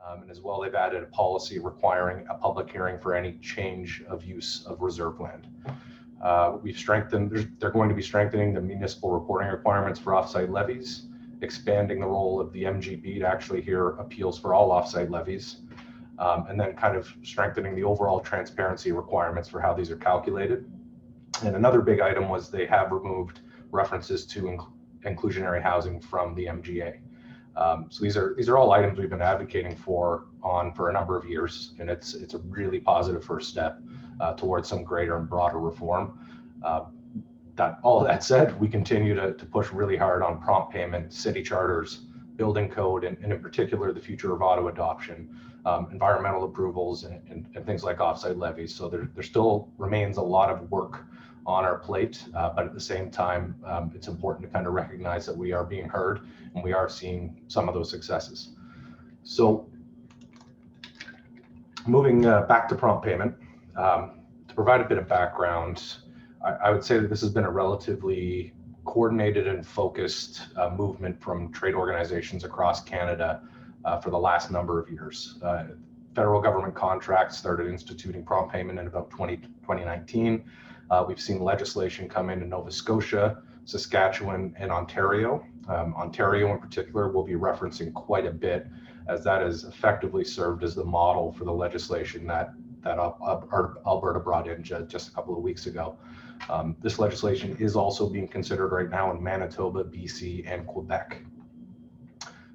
And as well, they've added a policy requiring a public hearing for any change of use of reserve land. We've strengthened, they're going to be strengthening the municipal reporting requirements for offsite levies, expanding the role of the MGB to actually hear appeals for all offsite levies, and then kind of strengthening the overall transparency requirements for how these are calculated. And another big item was they have removed references to inclusionary housing from the MGA. So these are all items we've been advocating for a number of years, and it's a really positive first step towards some greater and broader reform. All of that said, we continue to push really hard on prompt payment, city charters, building code, and in particular the future of auto adoption, environmental approvals, and things like offsite levies. So there still remains a lot of work on our plate, but at the same time, it's important to kind of recognize that we are being heard and we are seeing some of those successes. So moving back to prompt payment, to provide a bit of background, I would say that this has been a relatively coordinated and focused movement from trade organizations across Canada for the last number of years. Federal government contracts started instituting prompt payment in about 2019. We've seen legislation come in Nova Scotia, Saskatchewan, and Ontario. Ontario in particular will be referencing quite a bit, as that has effectively served as the model for the legislation that Alberta brought in just a couple of weeks ago. This legislation is also being considered right now in Manitoba, BC, and Quebec.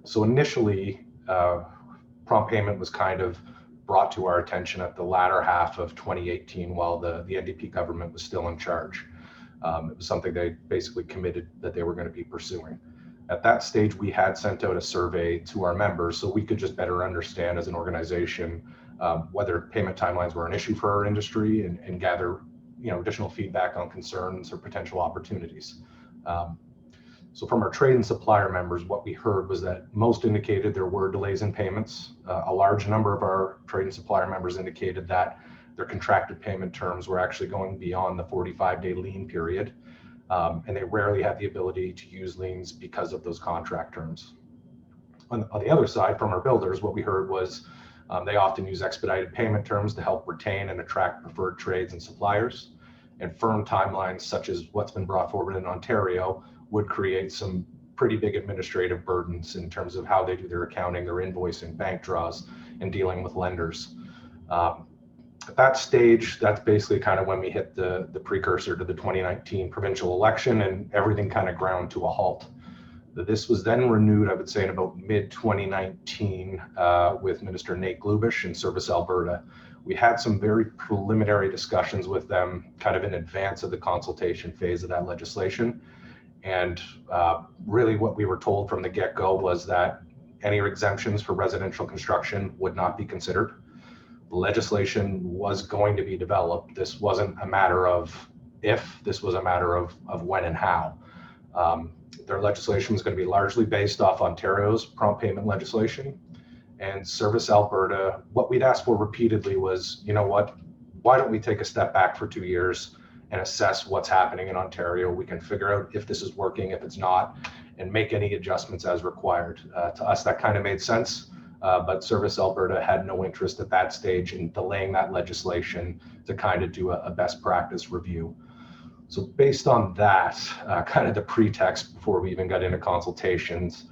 So initially, prompt payment was kind of brought to our attention at the latter half of 2018 while the NDP government was still in charge. It was something they basically committed that they were going to be pursuing. At that stage, we had sent out a survey to our members so we could just better understand as an organization whether payment timelines were an issue for our industry and gather additional feedback on concerns or potential opportunities. So from our trade and supplier members, what we heard was that most indicated there were delays in payments. A large number of our trade and supplier members indicated that their contracted payment terms were actually going beyond the 45-day lien period, and they rarely had the ability to use liens because of those contract terms. On the other side, from our builders, what we heard was they often use expedited payment terms to help retain and attract preferred trades and suppliers, and firm timelines such as what's been brought forward in Ontario would create some pretty big administrative burdens in terms of how they do their accounting, their invoicing, bank draws, and dealing with lenders. At that stage, that's basically kind of when we hit the precursor to the 2019 provincial election, and everything kind of ground to a halt. This was then renewed, I would say, in about mid-2019 with Minister Nate Glubish in Service Alberta. We had some very preliminary discussions with them kind of in advance of the consultation phase of that legislation. And really what we were told from the get-go was that any exemptions for residential construction would not be considered. The legislation was going to be developed. This wasn't a matter of if, this was a matter of when and how. Their legislation was going to be largely based off Ontario's prompt payment legislation. And Service Alberta, what we'd asked for repeatedly was, you know what, why don't we take a step back for 2 years and assess what's happening in Ontario? We can figure out if this is working, if it's not, and make any adjustments as required. To us, that kind of made sense, but Service Alberta had no interest at that stage in delaying that legislation to kind of do a best practice review. So based on that, kind of the pretext before we even got into consultations,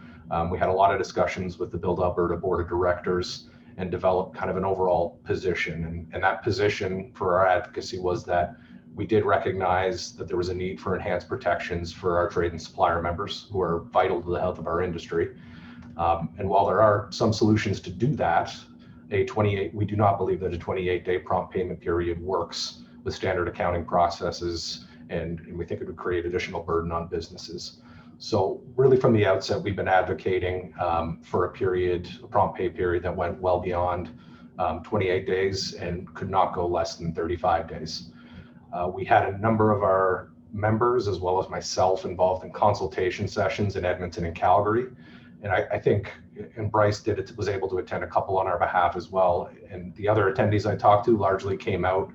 we had a lot of discussions with the BILD Alberta Board of Directors and developed kind of an overall position. And that position for our advocacy was that we did recognize that there was a need for enhanced protections for our trade and supplier members who are vital to the health of our industry. And while there are some solutions to do that, we do not believe that a 28-day prompt payment period works with standard accounting processes, and we think it would create additional burden on businesses. So really from the outset, we've been advocating for a prompt pay period that went well beyond 28 days and could not go less than 35 days. We had a number of our members, as well as myself, involved in consultation sessions in Edmonton and Calgary. And I think, and Bryce was able to attend a couple on our behalf as well. And the other attendees I talked to largely came out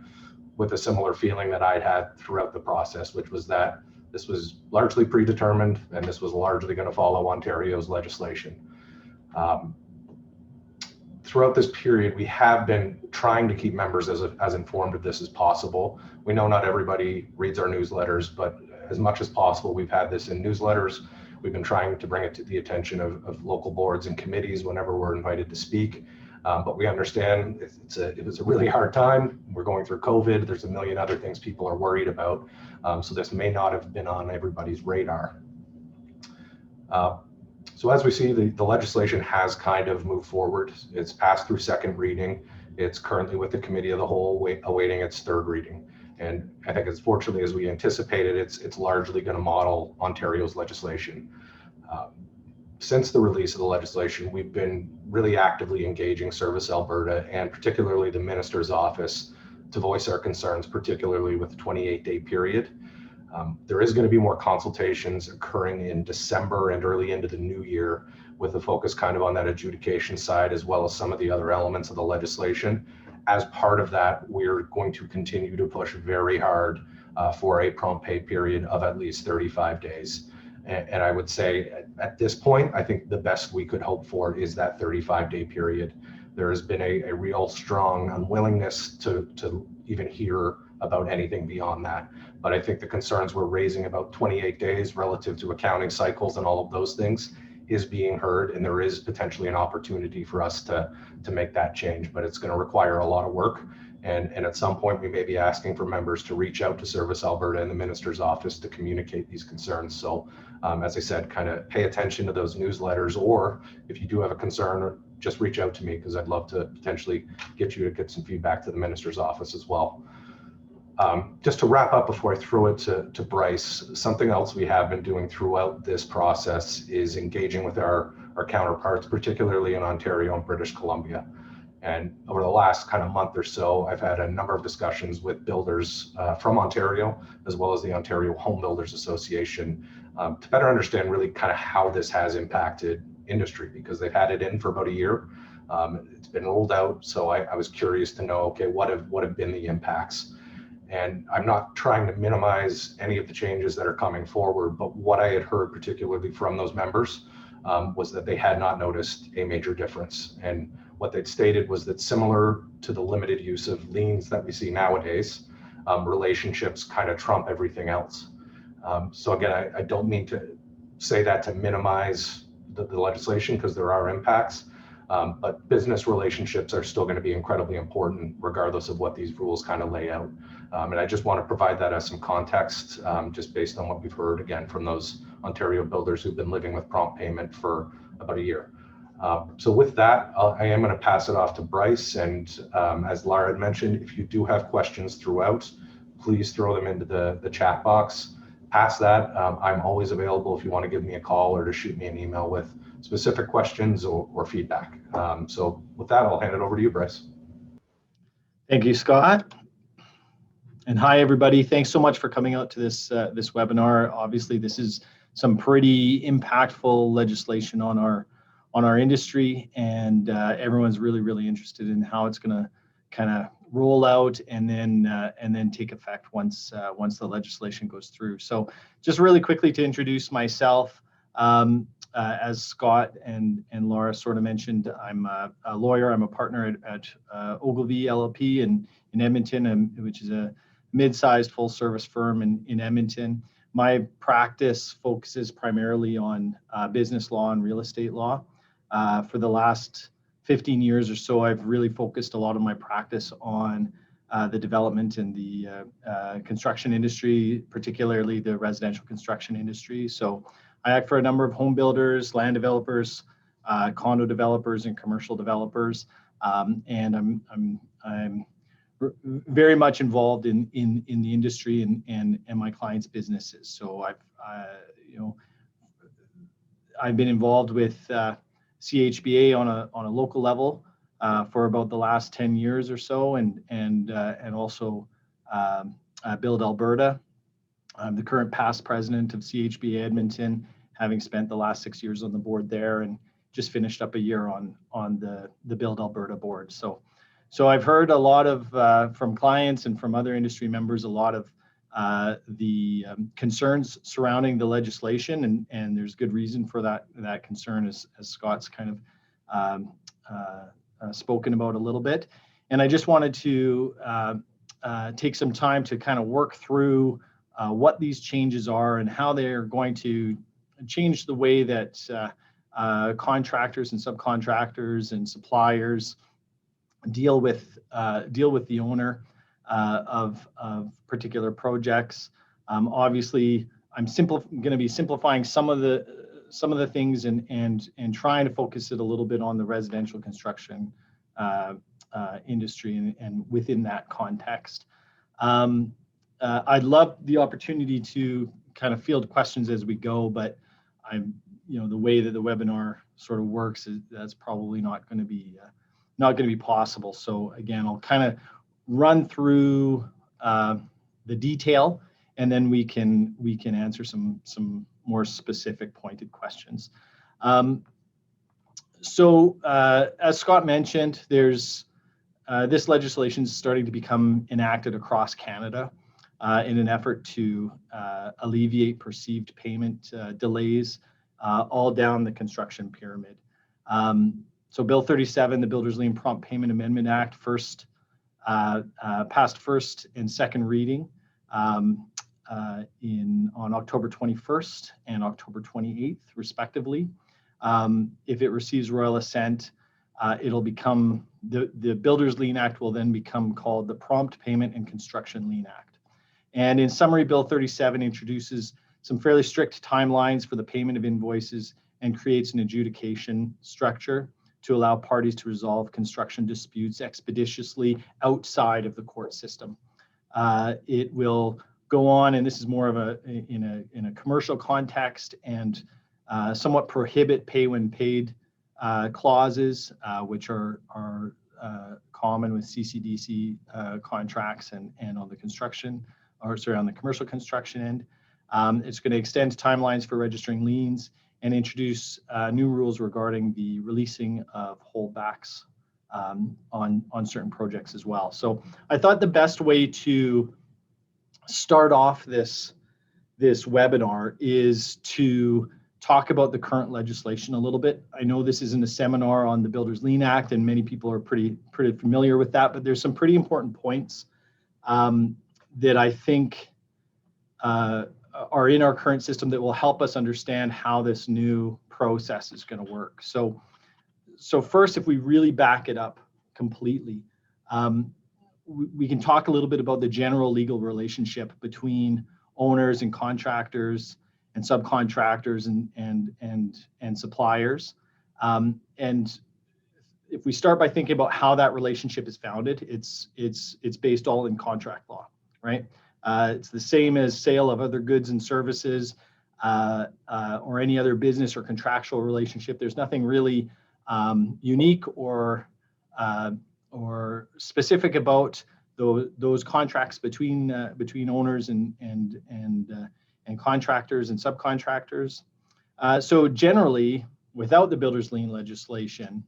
with a similar feeling that I'd had throughout the process, which was that this was largely predetermined and this was largely going to follow Ontario's legislation. throughout this period, we have been trying to keep members as informed of this as possible. We know not everybody reads our newsletters, but as much as possible, we've had this in newsletters. We've been trying to bring it to the attention of local boards and committees whenever we're invited to speak. But we understand it was a really hard time. We're going through COVID. There's a million other things people are worried about. So this may not have been on everybody's radar. So as we see, the legislation has kind of moved forward. It's passed through second reading. It's currently with the committee of the whole awaiting its third reading. And I think as fortunately as we anticipated, it's largely going to model Ontario's legislation. Since the release of the legislation, we've been really actively engaging Service Alberta and particularly the Minister's Office to voice our concerns, particularly with the 28-day period. There is going to be more consultations occurring in December and early into the new year with a focus kind of on that adjudication side as well as some of the other elements of the legislation. As part of that, we're going to continue to push very hard for a prompt pay period of at least 35 days. And I would say at this point, I think the best we could hope for is that 35-day period. There has been a real strong unwillingness to even hear about anything beyond that. But I think the concerns we're raising about 28 days relative to accounting cycles and all of those things is being heard, and there is potentially an opportunity for us to make that change, but it's going to require a lot of work. And at some point, we may be asking for members to reach out to Service Alberta and the Minister's Office to communicate these concerns. So as I said, kind of pay attention to those newsletters, or if you do have a concern, just reach out to me because I'd love to potentially get you to get some feedback to the Minister's Office as well. Just to wrap up before I throw it to Bryce, something else we have been doing throughout this process is engaging with our counterparts, particularly in Ontario and British Columbia. And over the last kind of month or so, I've had a number of discussions with builders from Ontario, as well as the Ontario Home Builders Association, to better understand really kind of how this has impacted industry, because they've had it in for about a year. It's been rolled out. So I was curious to know, okay, what have been the impacts? And I'm not trying to minimize any of the changes that are coming forward, but what I had heard particularly from those members was that they had not noticed a major difference. And what they'd stated was that similar to the limited use of liens that we see nowadays, relationships kind of trump everything else. So again, I don't mean to say that to minimize the legislation, because there are impacts, but business relationships are still going to be incredibly important regardless of what these rules kind of lay out. And I just want to provide that as some context, just based on what we've heard again from those Ontario builders who've been living with prompt payment for about a year. So with that, I am going to pass it off to Bryce. And as Lara had mentioned, if you do have questions throughout, please throw them into the chat box. Past that, I'm always available if you want to give me a call or to shoot me an email with specific questions or feedback. So with that, I'll hand it over to you, Bryce. Thank you, Scott. And hi, everybody. Thanks so much for coming out to this webinar. Obviously, this is some pretty impactful legislation on our industry, and everyone's really interested in how it's going to kind of roll out and then take effect once the legislation goes through. So just really quickly to introduce myself, as Scott and Laura sort of mentioned, I'm a lawyer. I'm a partner at Ogilvy LLP in Edmonton, which is a mid-sized full-service firm in Edmonton. My practice focuses primarily on business law and real estate law. For the last 15 years or so, I've really focused a lot of my practice on the development and the construction industry, particularly the residential construction industry. So I act for a number of home builders, land developers, condo developers, and commercial developers, and I'm very much involved in the industry and my clients' businesses. So I've been involved with CHBA on a local level for about the last 10 years or so, and also BILD Alberta. I'm the current past president of CHBA Edmonton, having spent the last 6 years on the board there, and just finished up a year on the BILD Alberta board. So I've heard a lot of from clients and from other industry members, a lot of the concerns surrounding the legislation, and there's good reason for that concern, as Scott's kind of spoken about a little bit. And I just wanted to take some time to kind of work through what these changes are and how they're going to change the way that contractors and subcontractors and suppliers deal with the owner of particular projects. Obviously, I'm going to be simplifying some of the things and trying to focus it a little bit on the residential construction industry and within that context. I'd love the opportunity to kind of field questions as we go, but the way that the webinar sort of works is that's probably not going to be possible. So again, I'll kind of run through the detail, and then we can answer some more specific pointed questions. So as Scott mentioned, there's this legislation is starting to become enacted across Canada in an effort to alleviate perceived payment delays all down the construction pyramid. So Bill 37, the Builders Lien Prompt Payment Amendment Act, passed first and second reading on October 21st and October 28th, respectively. If it receives royal assent, it'll become the Builders Lien Act will then become called the Prompt Payment and Construction Lien Act. And in summary, Bill 37 introduces some fairly strict timelines for the payment of invoices and creates an adjudication structure to allow parties to resolve construction disputes expeditiously outside of the court system. It will go on, and this is more of in a commercial context, and somewhat prohibit pay when paid clauses, which are common with CCDC contracts and on the construction, on the commercial construction end. It's going to extend timelines for registering liens and introduce new rules regarding the releasing of holdbacks on certain projects as well. So I thought the best way to start off this webinar is to talk about the current legislation a little bit. I know this isn't a seminar on the Builders Lien Act, and many people are pretty familiar with that, but there's some pretty important points that I think are in our current system that will help us understand how this new process is going to work. So first, if we really back it up completely, we can talk a little bit about the general legal relationship between owners and contractors and subcontractors and suppliers. And if we start by thinking about how that relationship is founded, it's based all in contract law, right? It's the same as sale of other goods and services or any other business or contractual relationship. There's nothing really unique or specific about those contracts between owners and contractors and subcontractors. So generally, without the Builders Lien legislation,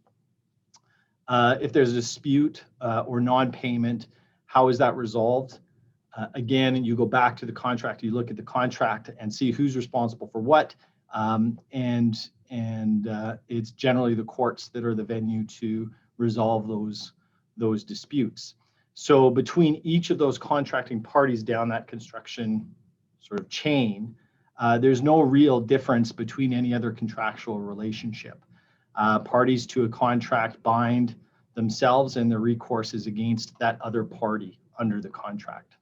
if there's a dispute or non-payment, how is that resolved? Again, you go back to the contract, you look at the contract and see who's responsible for what, and it's generally the courts that are the venue to resolve those disputes. So between each of those contracting parties down that construction sort of chain, there's no real difference between any other contractual relationship. Parties to a contract bind themselves, and their recourse is against that other party under the contract.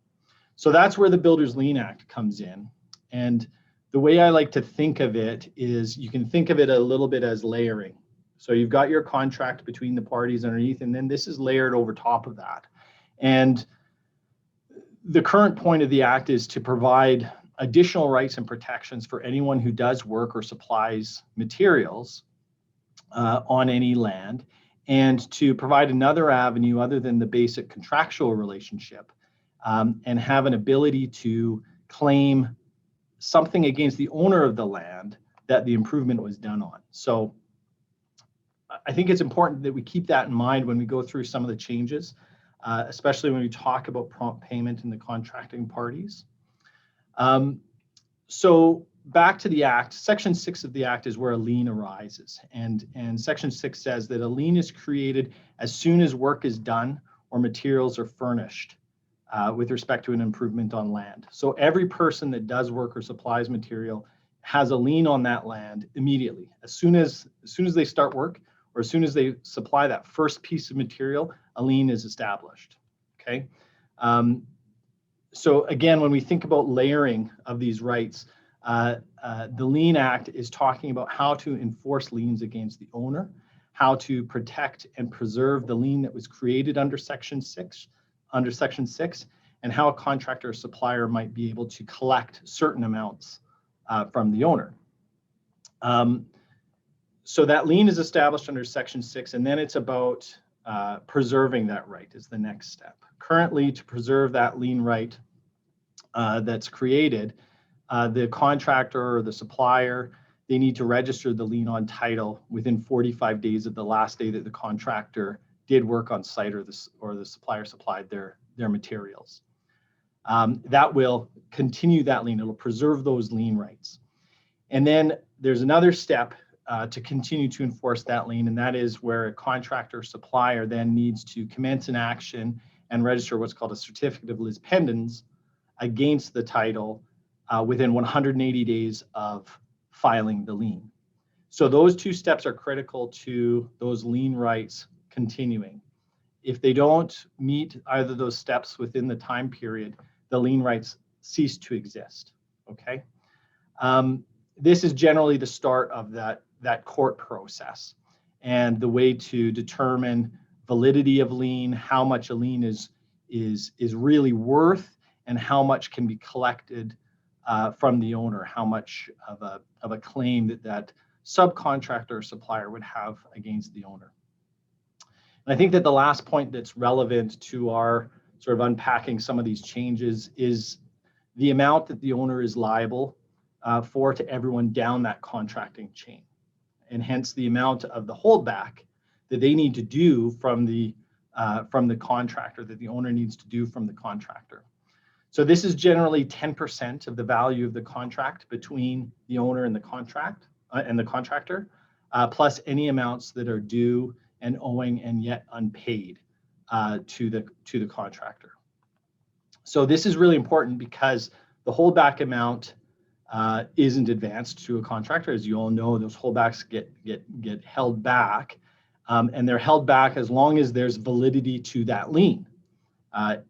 So that's where the Builders Lien Act comes in. And the way I like to think of it is you can think of it a little bit as layering. So you've got your contract between the parties underneath, and then this is layered over top of that. And the current point of the Act is to provide additional rights and protections for anyone who does work or supplies materials on any land, and to provide another avenue other than the basic contractual relationship, and have an ability to claim something against the owner of the land that the improvement was done on. So I think it's important that we keep that in mind when we go through some of the changes, especially when we talk about prompt payment in the contracting parties. So back to the Act, Section 6 of the Act is where a lien arises. And Section 6 says that a lien is created as soon as work is done or materials are furnished with respect to an improvement on land. So every person that does work or supplies material has a lien on that land immediately. As soon as they start work or as soon as they supply that first piece of material, a lien is established. Okay. So again, when we think about layering of these rights, the Lien Act is talking about how to enforce liens against the owner, how to protect and preserve the lien that was created under Section 6, and how a contractor or supplier might be able to collect certain amounts from the owner. So that lien is established under Section 6, and then it's about preserving that right is the next step. Currently, to preserve that lien right that's created, the contractor or the supplier, they need to register the lien on title within 45 days of the last day that the contractor did work on site or the supplier supplied their materials. That will continue that lien. It'll preserve those lien rights. And then there's another step to continue to enforce that lien, and that is where a contractor or supplier then needs to commence an action and register what's called a certificate of lis pendens against the title within 180 days of filing the lien. So those two steps are critical to those lien rights continuing. If they don't meet either of those steps within the time period, the lien rights cease to exist. Okay. This is generally the start of that court process, and the way to determine validity of lien, how much a lien is really worth, and how much can be collected from the owner, how much of a claim that subcontractor or supplier would have against the owner. And I think that the last point that's relevant to our sort of unpacking some of these changes is the amount that the owner is liable for to everyone down that contracting chain, and hence the amount of the holdback that they need to do from the contractor, that the owner needs to do from the contractor. So this is generally 10% of the value of the contract between the owner and the contract and the contractor, plus any amounts that are due and owing and yet unpaid to the contractor. So this is really important because the holdback amount isn't advanced to a contractor. As you all know, those holdbacks get held back, and they're held back as long as there's validity to that lien.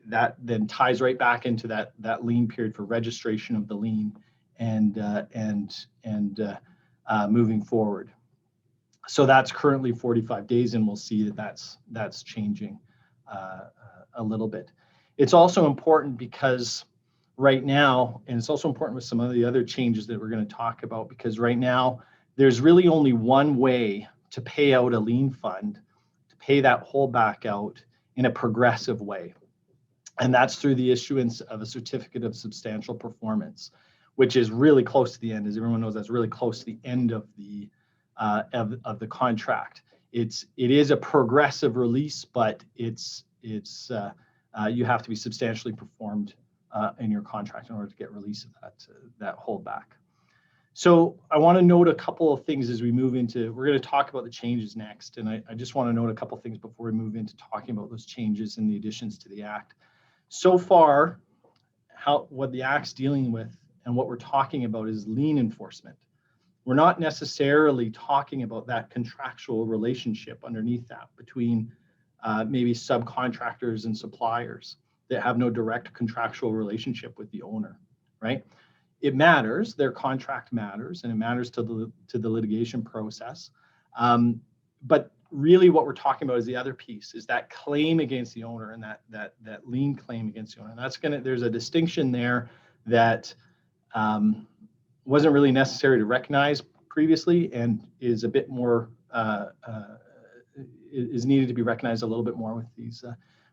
That then ties right back into that lien period for registration of the lien and moving forward. So that's currently 45 days, and we'll see that that's changing a little bit. It's also important because right now, and it's also important with some of the other changes that we're going to talk about, because right now there's really only one way to pay out a lien fund, to pay that holdback out in a progressive way. And that's through the issuance of a certificate of substantial performance, which is really close to the end. As everyone knows, that's really close to the end of the contract. It is a progressive release, but you have to be substantially performed in your contract in order to get release of that holdback. So I want to note a couple of things as we move into, we're going to talk about the changes next, and I just want to note a couple of things before we move into talking about those changes and the additions to the Act. So far, what the Act's dealing with and what we're talking about is lien enforcement. We're not necessarily talking about that contractual relationship underneath that between maybe subcontractors and suppliers that have no direct contractual relationship with the owner, right? It matters, their contract matters, and it matters to the litigation process. But really what we're talking about is the other piece, is that claim against the owner and that lien claim against the owner. And there's a distinction there that wasn't really necessary to recognize previously, and is a bit more is needed to be recognized a little bit more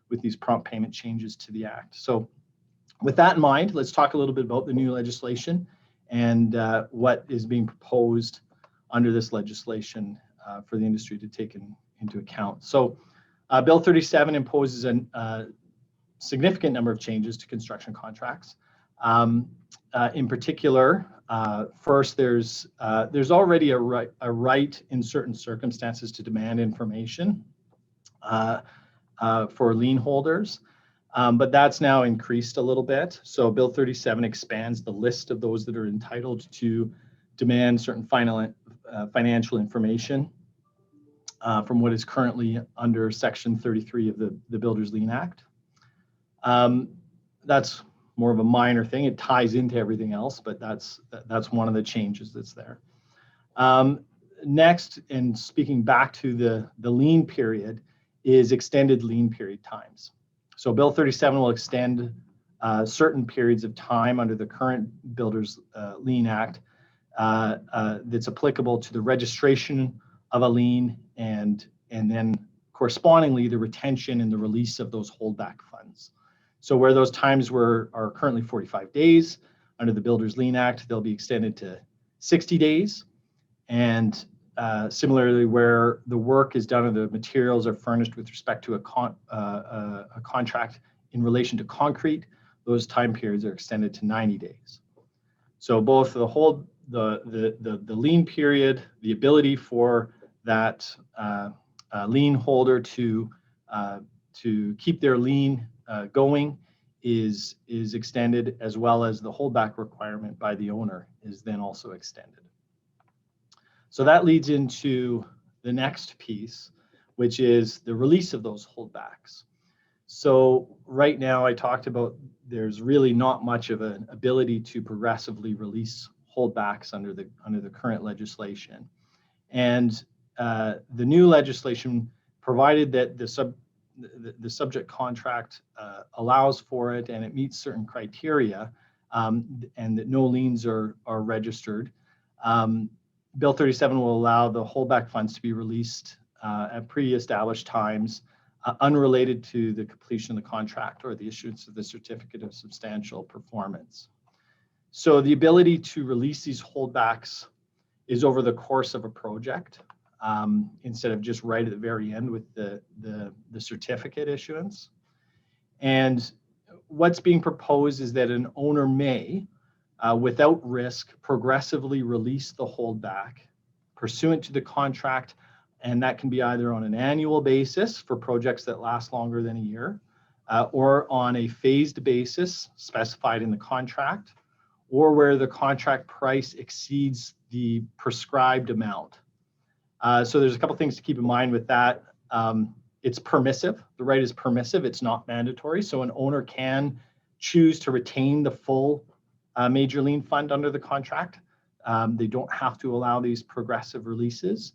with these prompt payment changes to the Act. So with that in mind, let's talk a little bit about the new legislation and what is being proposed under this legislation for the industry to take into account. So Bill 37 imposes a significant number of changes to construction contracts. In particular, first, there's already a right in certain circumstances to demand information for lien holders, but that's now increased a little bit. So Bill 37 expands the list of those that are entitled to demand certain financial information from what is currently under Section 33 of the Builders Lien Act. That's more of a minor thing. It ties into everything else, but that's one of the changes that's there. Next, and speaking back to the lien period, is extended lien period times. So Bill 37 will extend certain periods of time under the current Builders Lien Act that's applicable to the registration of a lien and then correspondingly the retention and the release of those holdback funds. So where those times are currently 45 days under the Builders Lien Act, they'll be extended to 60 days. And similarly, where the work is done or the materials are furnished with respect to a contract in relation to concrete, those time periods are extended to 90 days. So both the lien period, the ability for that lien holder to keep their lien going is extended, as well as the holdback requirement by the owner is then also extended. So that leads into the next piece, which is the release of those holdbacks. So right now I talked about there's really not much of an ability to progressively release holdbacks under the current legislation. And the new legislation, provided that the subject contract allows for it and it meets certain criteria, and that no liens are registered, Bill 37 will allow the holdback funds to be released at pre-established times, unrelated to the completion of the contract or the issuance of the certificate of substantial performance. So the ability to release these holdbacks is over the course of a project, instead of just right at the very end with the certificate issuance. And what's being proposed is that an owner may, without risk, progressively release the holdback pursuant to the contract, and that can be either on an annual basis for projects that last longer than a year, or on a phased basis specified in the contract, or where the contract price exceeds the prescribed amount. So there's a couple things to keep in mind with that. It's permissive. The right is permissive. It's not mandatory. So an owner can choose to retain the full major lien fund under the contract. They don't have to allow these progressive releases.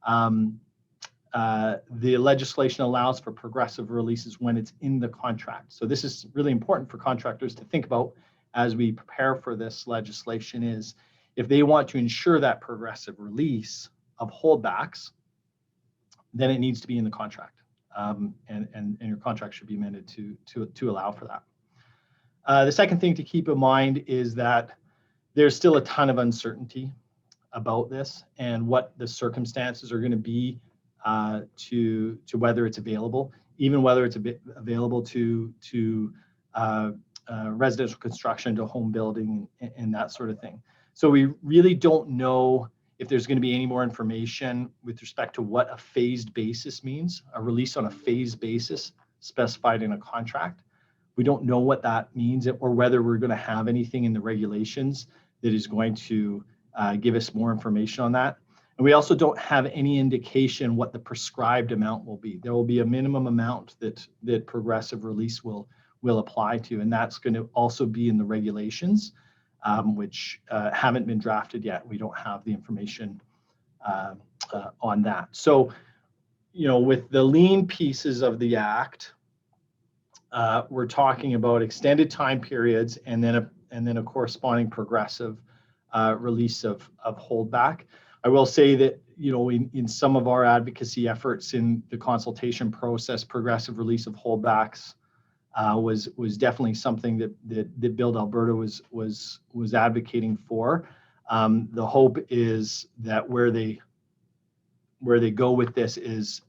The legislation allows for progressive releases when it's in the contract. So this is really important for contractors to think about as we prepare for this legislation, is if they want to ensure that progressive release of holdbacks, then it needs to be in the contract, and your contract should be amended to allow for that. The second thing to keep in mind is that there's still a ton of uncertainty about this and what the circumstances are going to be to whether it's available, even whether it's available to residential construction, to home building, and that sort of thing. So we really don't know if there's going to be any more information with respect to what a phased basis means, a release on a phased basis specified in a contract. We don't know what that means, or whether we're going to have anything in the regulations that is going to give us more information on that. And we also don't have any indication what the prescribed amount will be. There will be a minimum amount that progressive release will apply to, and that's going to also be in the regulations, which haven't been drafted yet. We don't have the information on that. So, with the lien pieces of the Act, we're talking about extended time periods and then a corresponding progressive release of holdback. I will say that, in some of our advocacy efforts in the consultation process, progressive release of holdbacks was definitely something that BILD Alberta was advocating for. The hope is that where they go with this is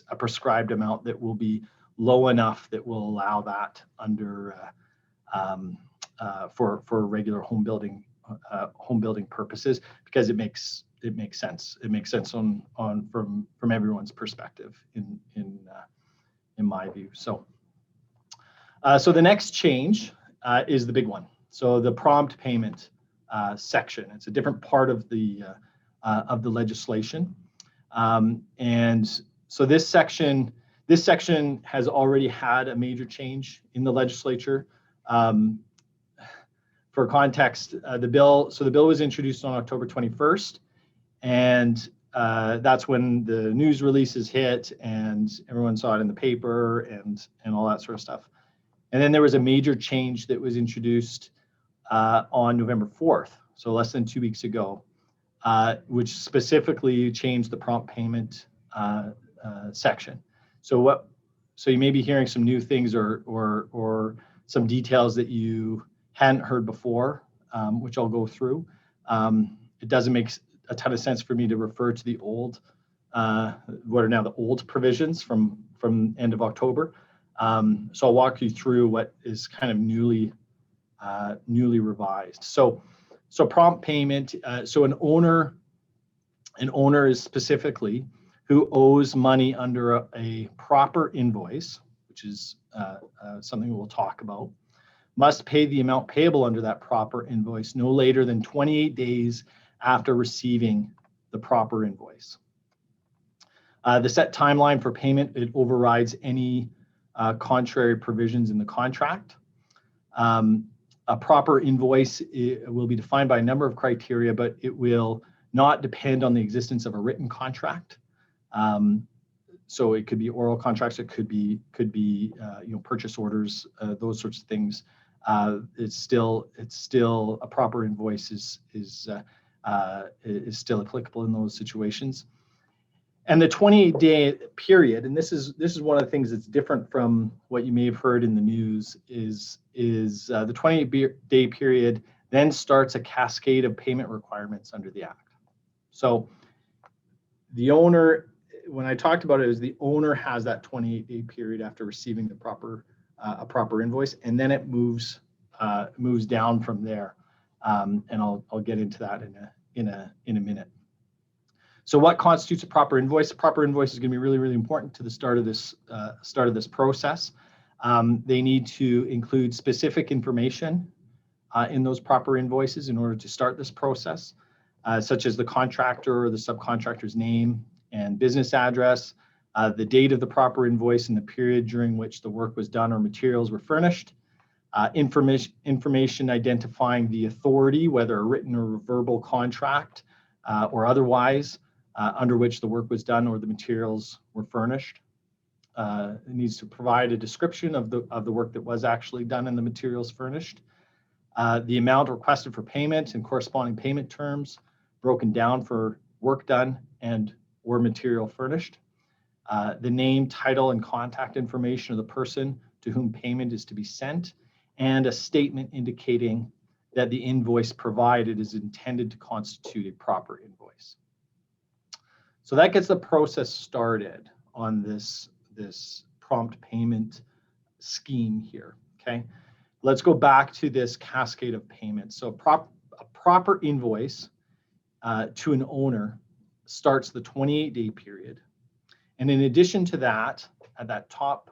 a prescribed amount that will be low enough that will allow that under for regular home building purposes, because it makes sense. It makes sense from everyone's perspective in my view. So the next change is the big one. So the prompt payment section. It's a different part of the legislation, and so this section has already had a major change in the legislature. For context, the bill was introduced on October 21st, and that's when the news releases hit and everyone saw it in the paper and all that sort of stuff. And then there was a major change that was introduced on November 4th, so less than 2 weeks ago, which specifically changed the prompt payment section. So you may be hearing some new things or some details that you hadn't heard before, which I'll go through. It doesn't make a ton of sense for me to refer to the old, what are now the old provisions from end of October. So I'll walk you through what is kind of newly revised. So prompt payment. So an owner is specifically who owes money under a proper invoice, which is something we'll talk about, must pay the amount payable under that proper invoice no later than 28 days after receiving the proper invoice. The set timeline for payment, it overrides any contrary provisions in the contract. A proper invoice will be defined by a number of criteria, but it will not depend on the existence of a written contract. So it could be oral contracts, it could be purchase orders, those sorts of things. It's still a proper invoice is still applicable in those situations. And the 28-day period, and this is one of the things that's different from what you may have heard in the news, is the 28-day period then starts a cascade of payment requirements under the Act. So the owner, when I talked about it, is the owner has that 28-day period after receiving the proper a proper invoice, and then it moves down from there. And I'll get into that in a minute. So what constitutes a proper invoice? A proper invoice is going to be really, really important to the start of this process. They need to include specific information in those proper invoices in order to start this process, such as the contractor or the subcontractor's name and business address, the date of the proper invoice and the period during which the work was done or materials were furnished, information identifying the authority, whether a written or verbal contract or otherwise, under which the work was done or the materials were furnished. It needs to provide a description of the work that was actually done and the materials furnished. The amount requested for payment and corresponding payment terms broken down for work done or material furnished. The name, title, and contact information of the person to whom payment is to be sent, and a statement indicating that the invoice provided is intended to constitute a proper invoice. So that gets the process started on this prompt payment scheme here, okay? Let's go back to this cascade of payments. So a proper invoice to an owner starts the 28-day period. And in addition to that, at that top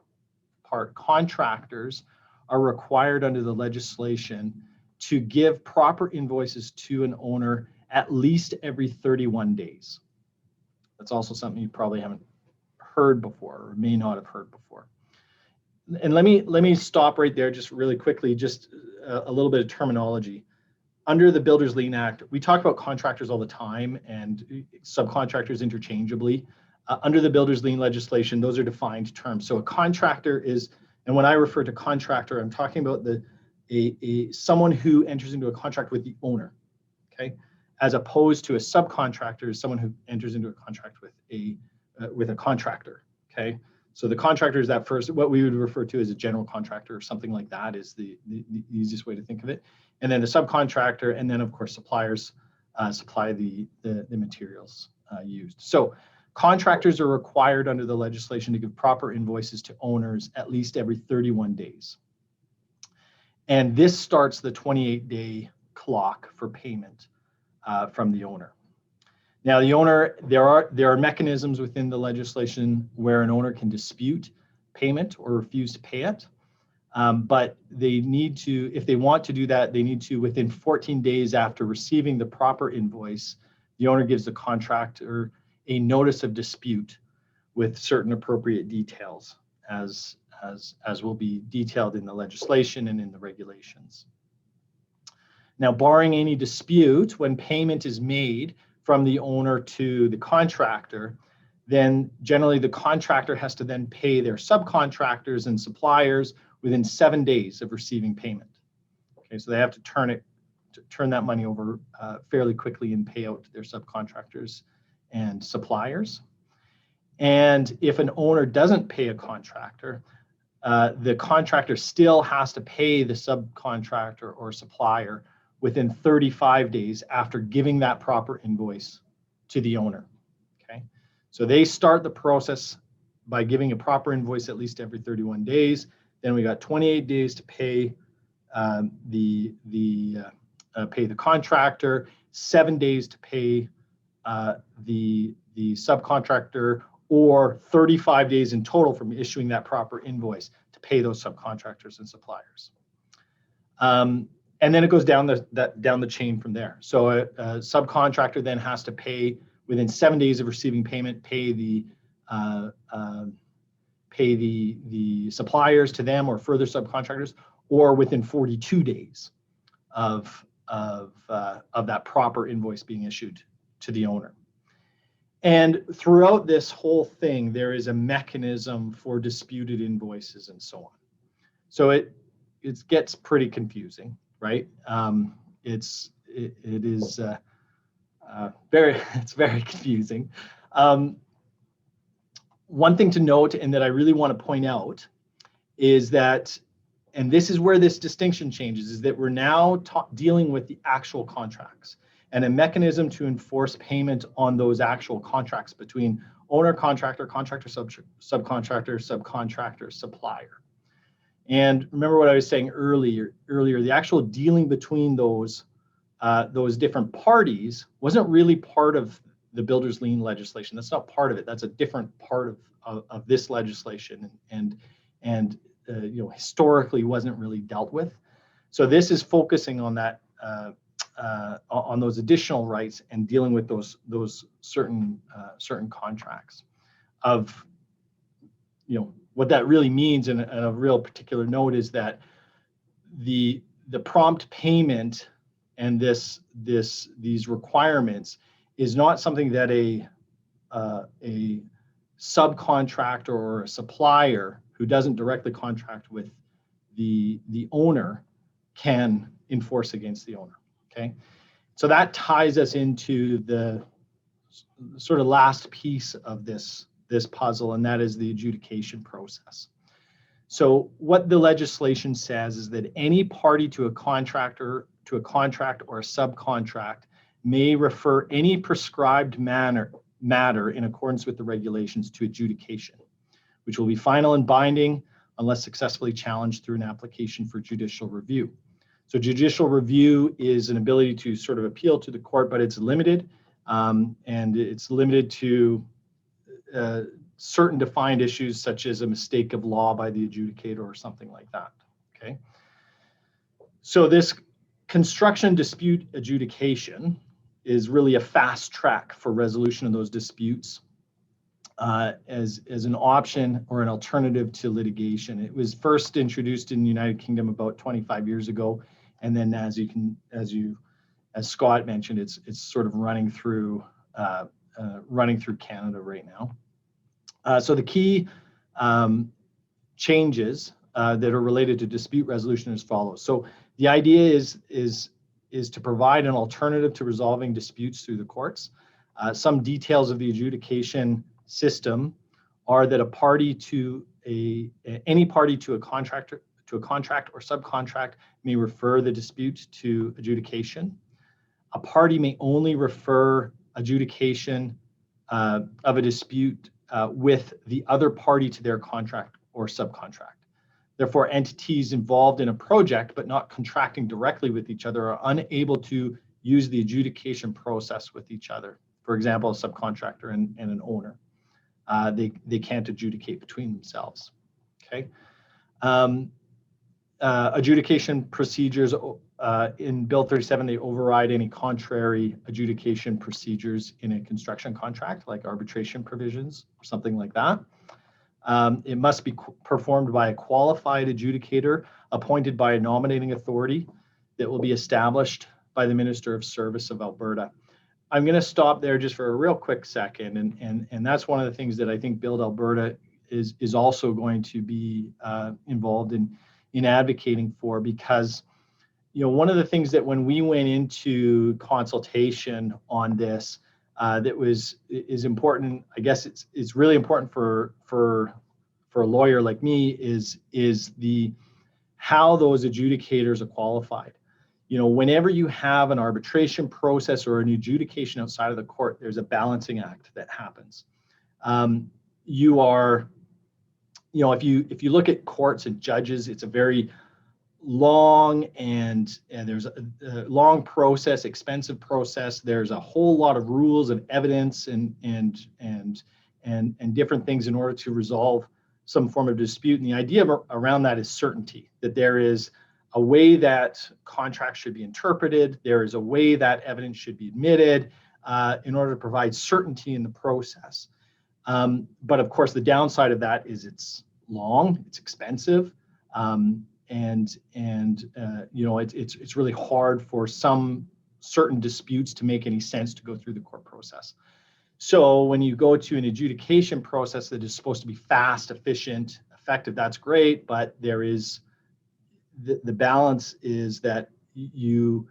part, contractors are required under the legislation to give proper invoices to an owner at least every 31 days. That's also something you probably haven't heard before or may not have heard before. And let me stop right there just really quickly, just a little bit of terminology. Under the Builders Lien Act, we talk about contractors all the time and subcontractors interchangeably. Under the Builders Lien legislation, those are defined terms. So a contractor is, and when I refer to contractor, I'm talking about someone who enters into a contract with the owner, okay? As opposed to a subcontractor is someone who enters into a contract with a contractor, okay? So the contractor is that first, what we would refer to as a general contractor or something like that is the easiest way to think of it. And then the subcontractor, and then of course suppliers supply the materials used. So contractors are required under the legislation to give proper invoices to owners at least every 31 days. And this starts the 28-day clock for payment from the owner. Now, the owner, there are mechanisms within the legislation where an owner can dispute payment or refuse to pay it. But they need to, if they want to do that, they need to, within 14 days after receiving the proper invoice, the owner gives the contractor a notice of dispute with certain appropriate details, as will be detailed in the legislation and in the regulations. Now, barring any dispute, when payment is made from the owner to the contractor, then generally the contractor has to then pay their subcontractors and suppliers within 7 days of receiving payment. Okay, so they have to turn that money over fairly quickly and pay out to their subcontractors and suppliers. And if an owner doesn't pay a contractor, the contractor still has to pay the subcontractor or supplier within 35 days after giving that proper invoice to the owner. Okay, so they start the process by giving a proper invoice at least every 31 days. Then we got 28 days to pay the contractor, 7 days to pay the subcontractor, or 35 days in total from issuing that proper invoice to pay those subcontractors and suppliers. And then it goes down the chain from there. So a subcontractor then has to pay within 7 days of receiving payment, pay the suppliers to them or further subcontractors, or within 42 days of that proper invoice being issued to the owner. And throughout this whole thing, there is a mechanism for disputed invoices and so on. So it gets pretty confusing, right? It's very confusing. One thing to note, and that I really want to point out, is that, and this is where this distinction changes, is that we're now dealing with the actual contracts and a mechanism to enforce payment on those actual contracts between owner, contractor, subcontractor, supplier. And remember what I was saying earlier, the actual dealing between those different parties wasn't really part of the Builders Lien legislation. That's not part of it. That's a different part of this legislation, and historically wasn't really dealt with. So this is focusing on that, on those additional rights and dealing with those certain contracts. Of what that really means, and a real particular note, is that the prompt payment and these requirements is not something that a subcontractor or a supplier who doesn't directly contract with the owner can enforce against the owner. Okay, so that ties us into the sort of last piece of this puzzle, and that is the adjudication process. So what the legislation says is that any party to a contract or a subcontract may refer any prescribed matter in accordance with the regulations to adjudication, which will be final and binding unless successfully challenged through an application for judicial review. So judicial review is an ability to sort of appeal to the court, but it's limited, and it's limited to certain defined issues, such as a mistake of law by the adjudicator or something like that. Okay. So this construction dispute adjudication is really a fast track for resolution of those disputes as an option or an alternative to litigation. It was first introduced in the United Kingdom about 25 years ago, and then as Scott mentioned, it's sort of running through Canada right now. So the key changes that are related to dispute resolution as follows. So the idea is to provide an alternative to resolving disputes through the courts. Some details of the adjudication system are that any party to a contract or subcontract may refer the dispute to adjudication. A party may only refer adjudication of a dispute with the other party to their contract or subcontract. Therefore, entities involved in a project but not contracting directly with each other are unable to use the adjudication process with each other. For example, a subcontractor and an owner. They can't adjudicate between themselves. Okay. Adjudication procedures in Bill 37, they override any contrary adjudication procedures in a construction contract, like arbitration provisions or something like that. It must be performed by a qualified adjudicator appointed by a nominating authority that will be established by the Minister of Service of Alberta. I'm going to stop there just for a real quick second, and that's one of the things that I think BILD Alberta is also going to be involved in advocating for, because one of the things that when we went into consultation on this is important. I guess it's really important for a lawyer like me is how those adjudicators are qualified. Whenever you have an arbitration process or an adjudication outside of the court, there's a balancing act that happens. If you look at courts and judges, it's a very long and there's a long process, expensive process. There's a whole lot of rules and evidence and different things in order to resolve some form of dispute. And the idea around that is certainty, that there is a way that contracts should be interpreted. There is a way that evidence should be admitted in order to provide certainty in the process. But of course, the downside of that is it's long, it's expensive, it's really hard for some certain disputes to make any sense to go through the court process. So when you go to an adjudication process that is supposed to be fast, efficient, effective, that's great, but there is the balance is that the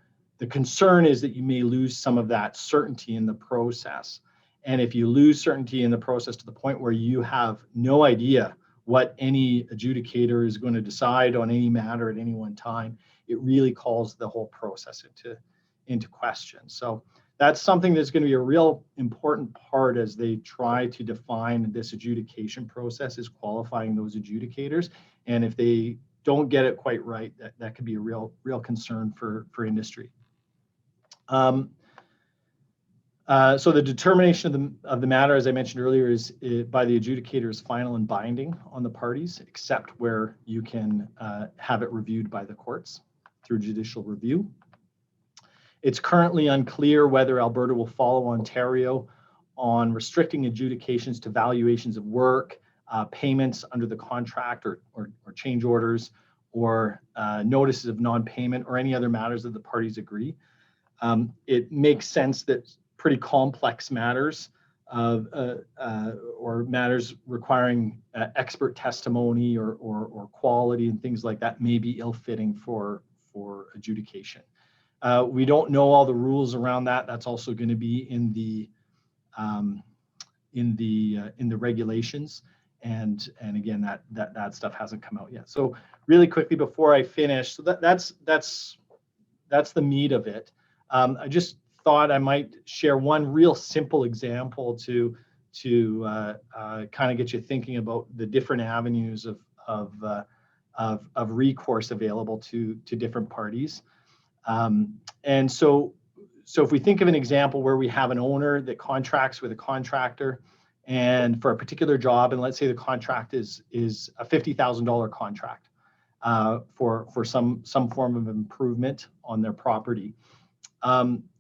concern is that you may lose some of that certainty in the process. And if you lose certainty in the process to the point where you have no idea what any adjudicator is going to decide on any matter at any one time, it really calls the whole process into question. So that's something that's going to be a real important part as they try to define this adjudication process, is qualifying those adjudicators. And if they don't get it quite right, that could be a real concern for industry. So the determination of the matter, as I mentioned earlier, is by the adjudicator is final and binding on the parties, except where you can have it reviewed by the courts through judicial review. It's currently unclear whether Alberta will follow Ontario on restricting adjudications to valuations of work, payments under the contract or change orders, or notices of non-payment, or any other matters that the parties agree. It makes sense that pretty complex matters or matters requiring expert testimony or quality and things like that may be ill-fitting for adjudication. We don't know all the rules around that. That's also going to be in the regulations. And again, that stuff hasn't come out yet. So really quickly before I finish, so that's the meat of it. I just thought I might share one real simple example to kind of get you thinking about the different avenues of recourse available to different parties. And so if we think of an example where we have an owner that contracts with a contractor, and for a particular job, and let's say the contract is a $50,000 contract for some form of improvement on their property.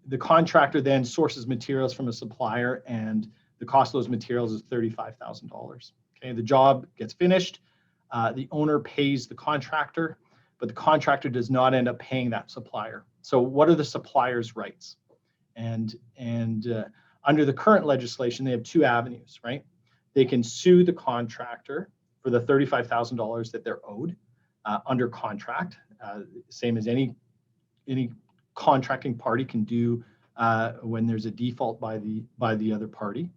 The contractor then sources materials from a supplier, and the cost of those materials is $35,000. Okay, the job gets finished. The owner pays the contractor, but the contractor does not end up paying that supplier. So what are the supplier's rights? And under the current legislation, they have two avenues, right? They can sue the contractor for the $35,000 that they're owed under contract, same as any contracting party can do when there's a default by the other party.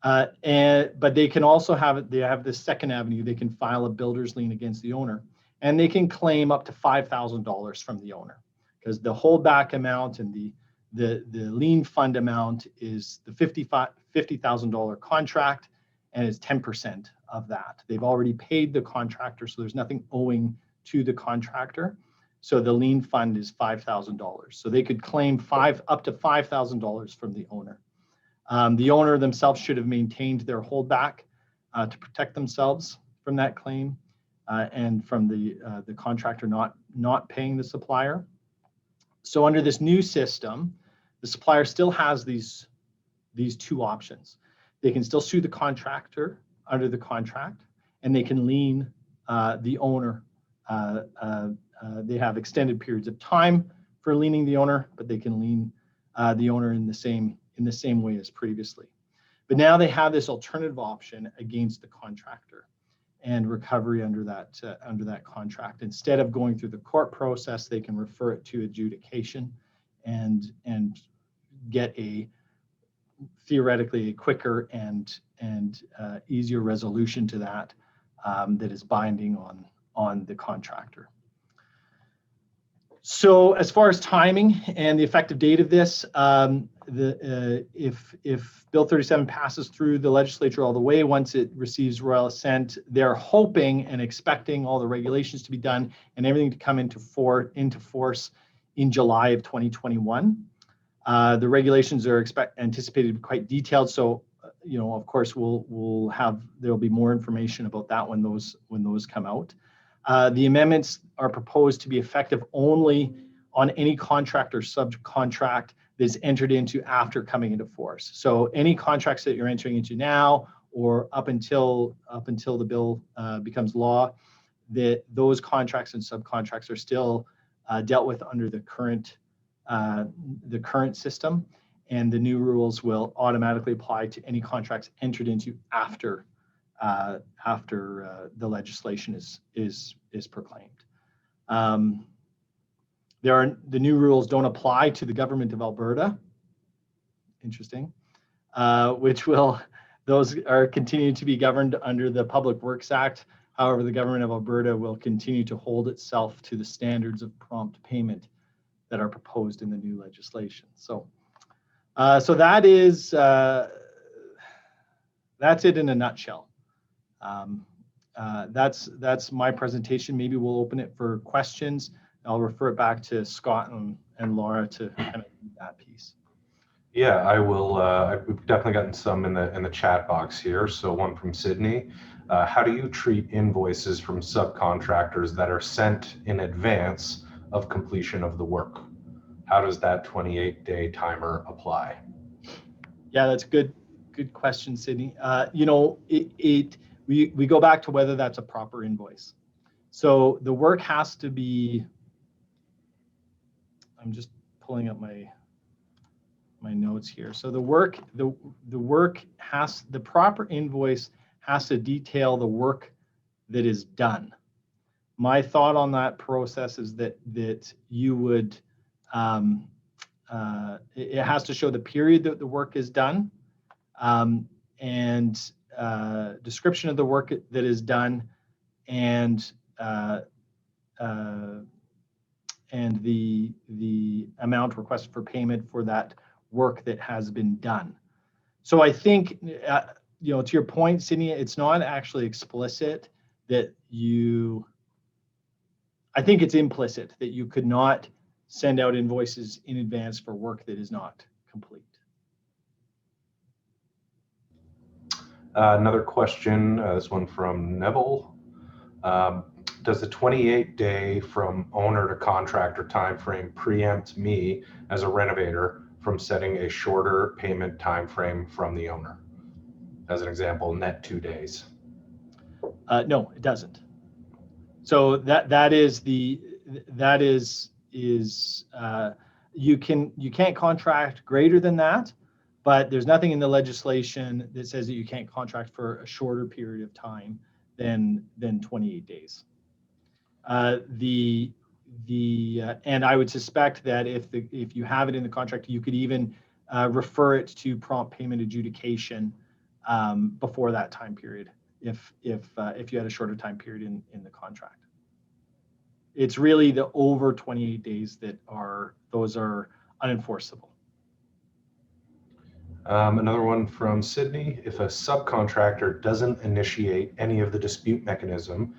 But they can also have this second avenue. They can file a builder's lien against the owner, and they can claim up to $5,000 from the owner, because the holdback amount and the lien fund amount is the $50,000 contract, and it's 10% of that. They've already paid the contractor, so there's nothing owing to the contractor. So the lien fund is $5,000. So they could claim up to $5,000 from the owner. The owner themselves should have maintained their holdback to protect themselves from that claim and from the contractor not paying the supplier. So under this new system, the supplier still has these two options. They can still sue the contractor under the contract, and they can lien the owner. They have extended periods of time for liening the owner, but they can lien the owner in the same way as previously. But now they have this alternative option against the contractor and recovery under that contract. Instead of going through the court process, they can refer it to adjudication and get theoretically a quicker and easier resolution to that that is binding on the contractor. So as far as timing and the effective date of this, if Bill 37 passes through the legislature all the way, once it receives royal assent, they're hoping and expecting all the regulations to be done and everything to come into force in July of 2021. The regulations are anticipated to be quite detailed, so of course there'll be more information about that when those come out. The amendments are proposed to be effective only on any contract or subcontract that's entered into after coming into force. So any contracts that you're entering into now or up until the bill becomes law, those contracts and subcontracts are still dealt with under the current system, and the new rules will automatically apply to any contracts entered into after the legislation is proclaimed. The new rules don't apply to the government of Alberta. Interesting. Those are continued to be governed under the Public Works Act. However, the government of Alberta will continue to hold itself to the standards of prompt payment that are proposed in the new legislation. So that is that's it in a nutshell. That's my presentation. Maybe we'll open it for questions. I'll refer it back to Scott and Laura to kind of do that piece. Yeah, I will. We've definitely gotten some in the chat box here. So one from Sydney. How do you treat invoices from subcontractors that are sent in advance of completion of the work? How does that 28-day timer apply? Yeah, that's a good question, Sydney. We go back to whether that's a proper invoice. So the work has to be, I'm just pulling up my notes here. So the proper invoice has to detail the work that is done. My thought on that process is that you would, it has to show the period that the work is done, and description of the work that is done, and the amount requested for payment for that work that has been done. So I think, to your point, Sydney, it's not actually explicit that I think it's implicit that you could not send out invoices in advance for work that is not complete. Another question, this one from Neville. Does the 28-day from owner to contractor timeframe preempt me as a renovator from setting a shorter payment timeframe from the owner? As an example, net 2 days. No, it doesn't. So you can't contract greater than that, but there's nothing in the legislation that says that you can't contract for a shorter period of time than 28 days. And I would suspect that if you have it in the contract, you could even refer it to prompt payment adjudication before that time period if you had a shorter time period in the contract. It's really the over 28 days that are unenforceable. Another one from Sydney. If a subcontractor doesn't initiate any of the dispute mechanism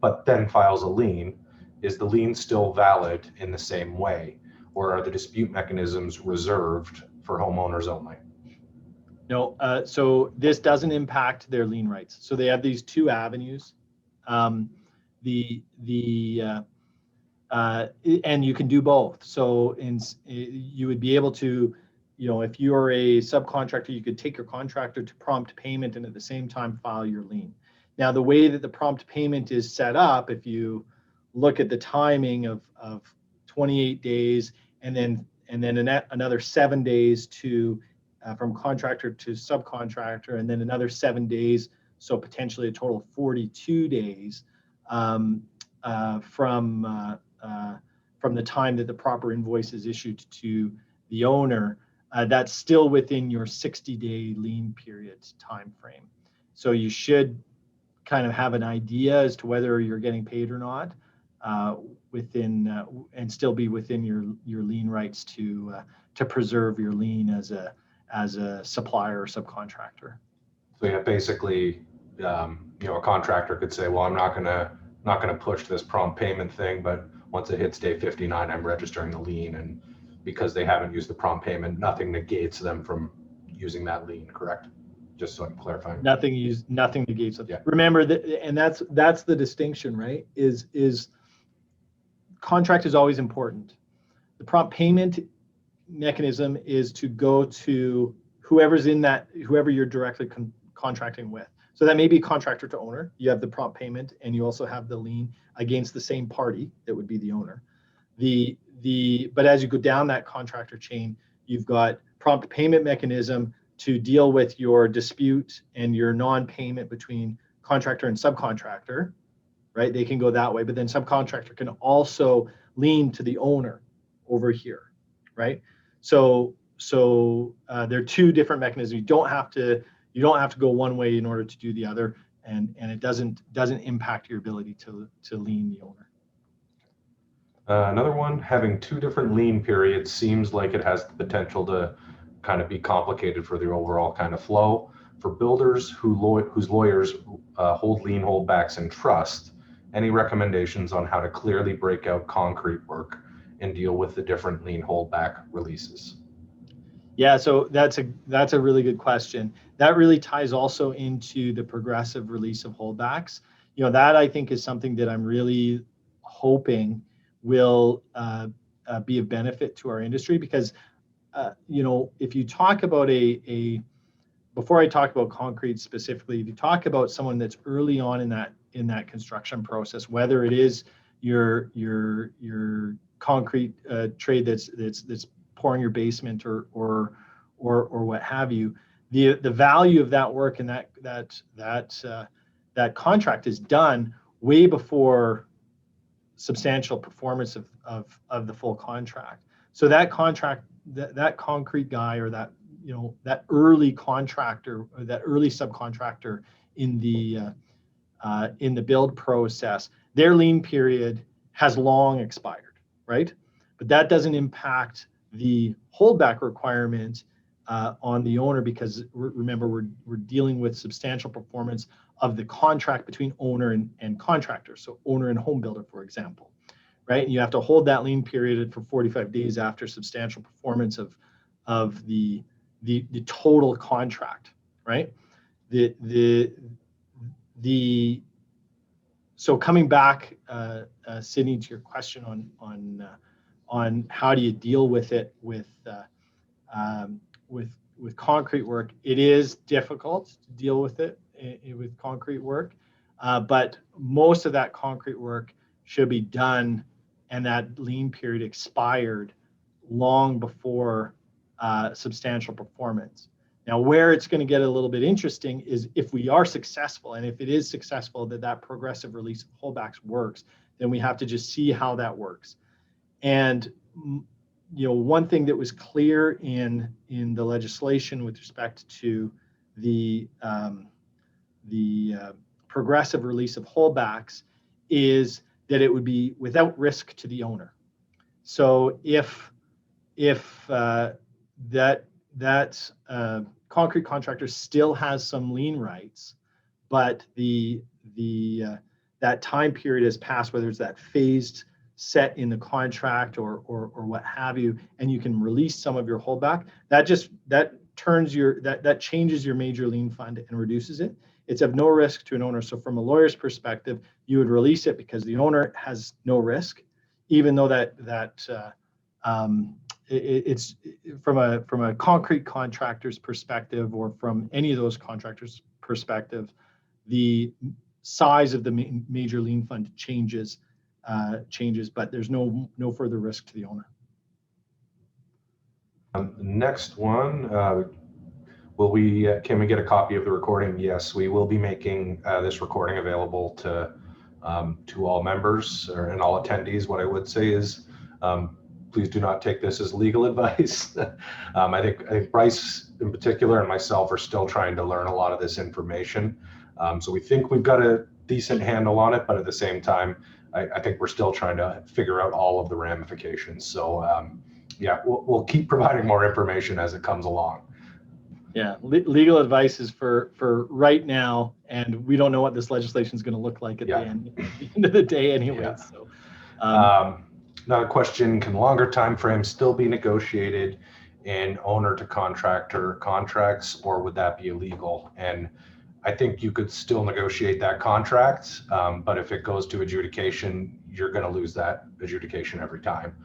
but then files a lien, is the lien still valid in the same way? Or are the dispute mechanisms reserved for homeowners only? No, so this doesn't impact their lien rights. So they have these two avenues. And you can do both. So you would be able to, if you're a subcontractor, you could take your contractor to prompt payment and at the same time file your lien. Now, the way that the prompt payment is set up, if you look at the timing of 28 days and then another 7 days to from contractor to subcontractor, and then another 7 days, so potentially a total of 42 days from the time that the proper invoice is issued to the owner, that's still within your 60-day lien period time frame. So you should kind of have an idea as to whether you're getting paid or not and still be within your lien rights to preserve your lien as a supplier or subcontractor. So yeah, basically, a contractor could say, well, I'm not gonna push this prompt payment thing, but once it hits day 59, I'm registering the lien, and because they haven't used the prompt payment, nothing negates them from using that lien, correct? Just so I'm clarifying. Nothing negates it. Yeah. Remember that, and that's the distinction, right? Is contract is always important. The prompt payment mechanism is to go to whoever you're directly contracting with. So that may be contractor to owner. You have the prompt payment, and you also have the lien against the same party that would be the owner. But as you go down that contractor chain, you've got prompt payment mechanism to deal with your dispute and your non-payment between contractor and subcontractor, right? They can go that way, but then subcontractor can also lien to the owner over here, right? So there are two different mechanisms. You don't have to go one way in order to do the other, and it doesn't impact your ability to lien the owner. Another one, having two different lien periods seems like it has the potential to kind of be complicated for the overall kind of flow. For builders whose lawyers hold lien holdbacks in trust, any recommendations on how to clearly break out concrete work and deal with the different lien holdback releases? Yeah, so that's a really good question. That really ties also into the progressive release of holdbacks. That I think is something that I'm really hoping will be of benefit to our industry, because if you talk about before I talk about concrete specifically, if you talk about someone that's early on in that construction process, whether it is your concrete trade that's pouring your basement or what have you, the value of that work and that contract is done way before substantial performance of the full contract. So that contract, that concrete guy, or that early contractor or that early subcontractor in the build process, their lien period has long expired, right? But that doesn't impact the holdback requirement on the owner, because remember, we're dealing with substantial performance of the contract between owner and contractor. So owner and home builder, for example, right? And you have to hold that lien period for 45 days after substantial performance of the total contract, right? So coming back, Sydney, to your question on how do you deal with it with concrete work, it is difficult to deal with it with concrete work, but most of that concrete work should be done and that lien period expired long before substantial performance. Now, where it's going to get a little bit interesting is if we are successful, and if it is successful that progressive release of holdbacks works, then we have to just see how that works. And one thing that was clear in the legislation with respect to the progressive release of holdbacks is that it would be without risk to the owner. So if that concrete contractor still has some lien rights, but that time period has passed, whether it's that phased set in the contract or what have you, and you can release some of your holdback. That changes your major lien fund and reduces it. It's of no risk to an owner. So from a lawyer's perspective, you would release it because the owner has no risk, even though it's from a concrete contractor's perspective, or from any of those contractors' perspective, the size of the major lien fund changes, but there's no further risk to the owner. Next one, can we get a copy of the recording? Yes, we will be making this recording available to all members and all attendees. What I would say is, please do not take this as legal advice. I think Bryce in particular and myself are still trying to learn a lot of this information. So we think we've got a decent handle on it, but at the same time, I think we're still trying to figure out all of the ramifications. So yeah, we'll keep providing more information as it comes along. Yeah, legal advice is for right now, and we don't know what this legislation is going to look like at the end of the day anyway. Yeah. So, another question, can longer time frames still be negotiated in owner to contractor contracts, or would that be illegal? And I think you could still negotiate that contract, but if it goes to adjudication, you're going to lose that adjudication every time.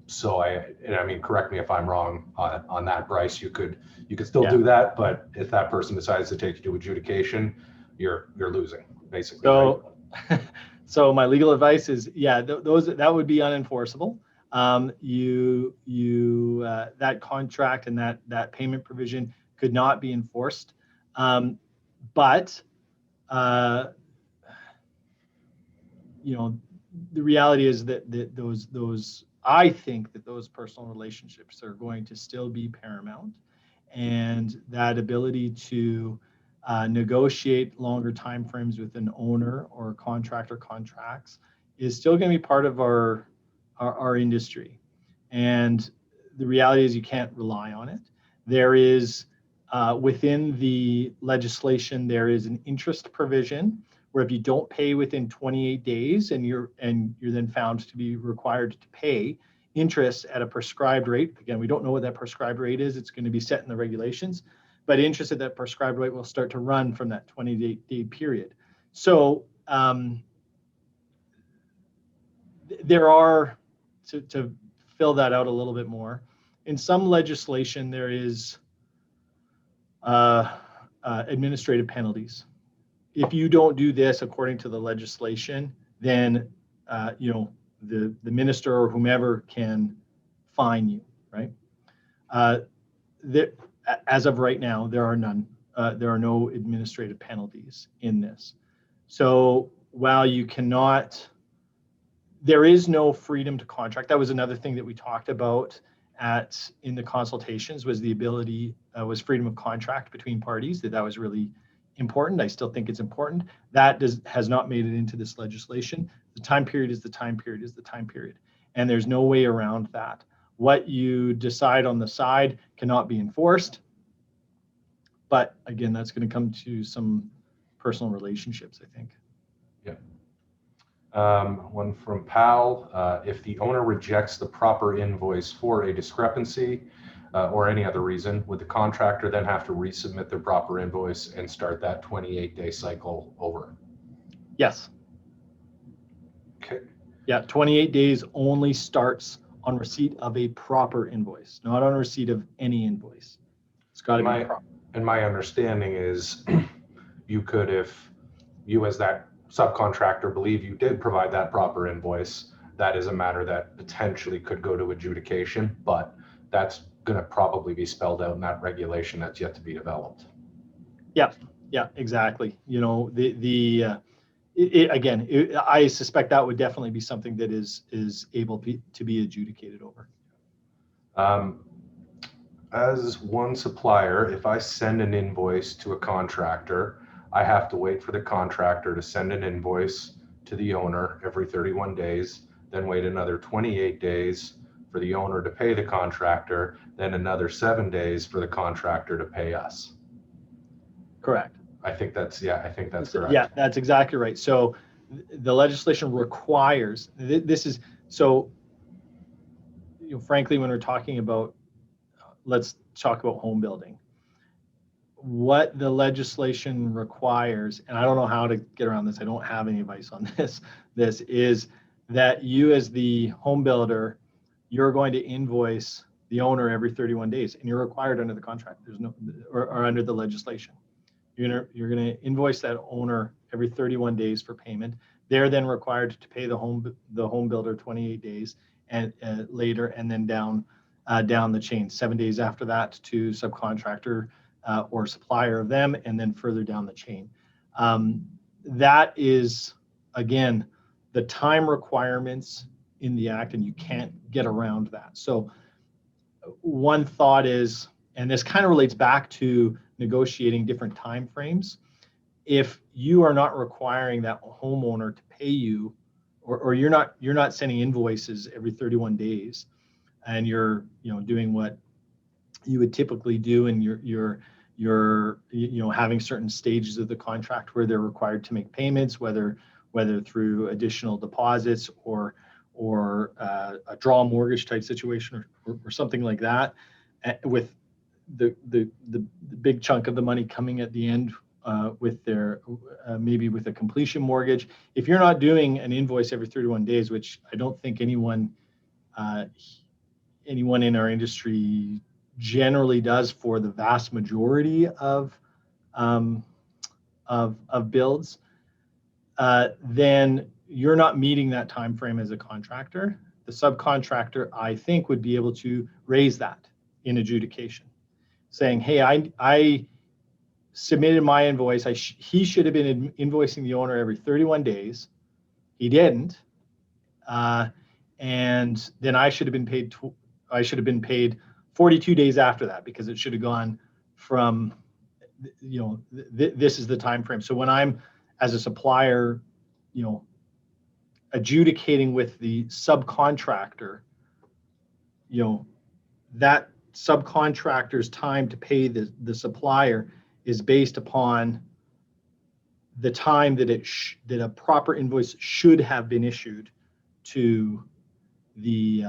So I mean, correct me if I'm wrong on that, Bryce. You could still do that, but if that person decides to take you to adjudication, you're losing basically. So, right? So my legal advice is, that would be unenforceable. That contract and that payment provision could not be enforced. But the reality is that those I think that those personal relationships are going to still be paramount, and that ability to negotiate longer timeframes with an owner or contractor contracts is still going to be part of our industry. And the reality is you can't rely on it. There is within the legislation, there is an interest provision where if you don't pay within 28 days and you're then found to be required to pay interest at a prescribed rate, again, we don't know what that prescribed rate is, it's going to be set in the regulations, but interest at that prescribed rate will start to run from that 28-day period. So there are, to fill that out a little bit more, in some legislation there is administrative penalties. If you don't do this according to the legislation, then the minister or whomever can fine you, right? As of right now, there are none. There are no administrative penalties in this. So while you cannot, there is no freedom to contract. That was another thing that we talked about in the consultations, was the ability, was freedom of contract between parties, that was really important. I still think it's important. That has not made it into this legislation. The time period is the time period is the time period. And there's no way around that. What you decide on the side cannot be enforced. But again, that's going to come to some personal relationships, I think. Yeah. One from Pal. If the owner rejects the proper invoice for a discrepancy or any other reason, would the contractor then have to resubmit their proper invoice and start that 28-day cycle over? Yes. Okay. Yeah, 28 days only starts on receipt of a proper invoice, not on receipt of any invoice. It's got to be proper. And my understanding is you could, if you as that subcontractor believe you did provide that proper invoice, that is a matter that potentially could go to adjudication, but that's going to probably be spelled out in that regulation that's yet to be developed. Yeah, exactly. I suspect that would definitely be something that is able to be adjudicated over. As one supplier, if I send an invoice to a contractor, I have to wait for the contractor to send an invoice to the owner every 31 days, then wait another 28 days for the owner to pay the contractor, then another 7 days for the contractor to pay us. Correct. I think that's correct. Yeah, that's exactly right. So the legislation requires, this is, so, frankly, when we're talking about, let's talk about home building. What the legislation requires, and I don't know how to get around this, I don't have any advice on this is that you as the home builder, you're going to invoice the owner every 31 days, and you're required under the contract. There's no, or under the legislation. You're gonna invoice that owner every 31 days for payment. They're then required to pay the home builder 28 days and later, and then down the chain, 7 days after that to subcontractor or supplier of them, and then further down the chain. That is, again, the time requirements in the Act, and you can't get around that. So one thought is, and this kind of relates back to negotiating different time frames, if you are not requiring that homeowner to pay you, or you're not sending invoices every 31 days, and you're doing what you would typically do, and you're having certain stages of the contract where they're required to make payments, whether through additional deposits or a draw mortgage type situation or something like that, with the big chunk of the money coming at the end with their maybe with a completion mortgage. If you're not doing an invoice every 31 days, which I don't think anyone in our industry generally does for the vast majority of builds, then you're not meeting that time frame as a contractor. The subcontractor, I think, would be able to raise that in adjudication, saying, "Hey, I submitted my invoice. He should have been invoicing the owner every 31 days. He didn't, and then I should have been paid. I should have been paid 42 days after that, because it should have gone from, this is the time frame." So when I'm, as a supplier, adjudicating with the subcontractor, that subcontractor's time to pay the supplier is based upon the time that that a proper invoice should have been issued to the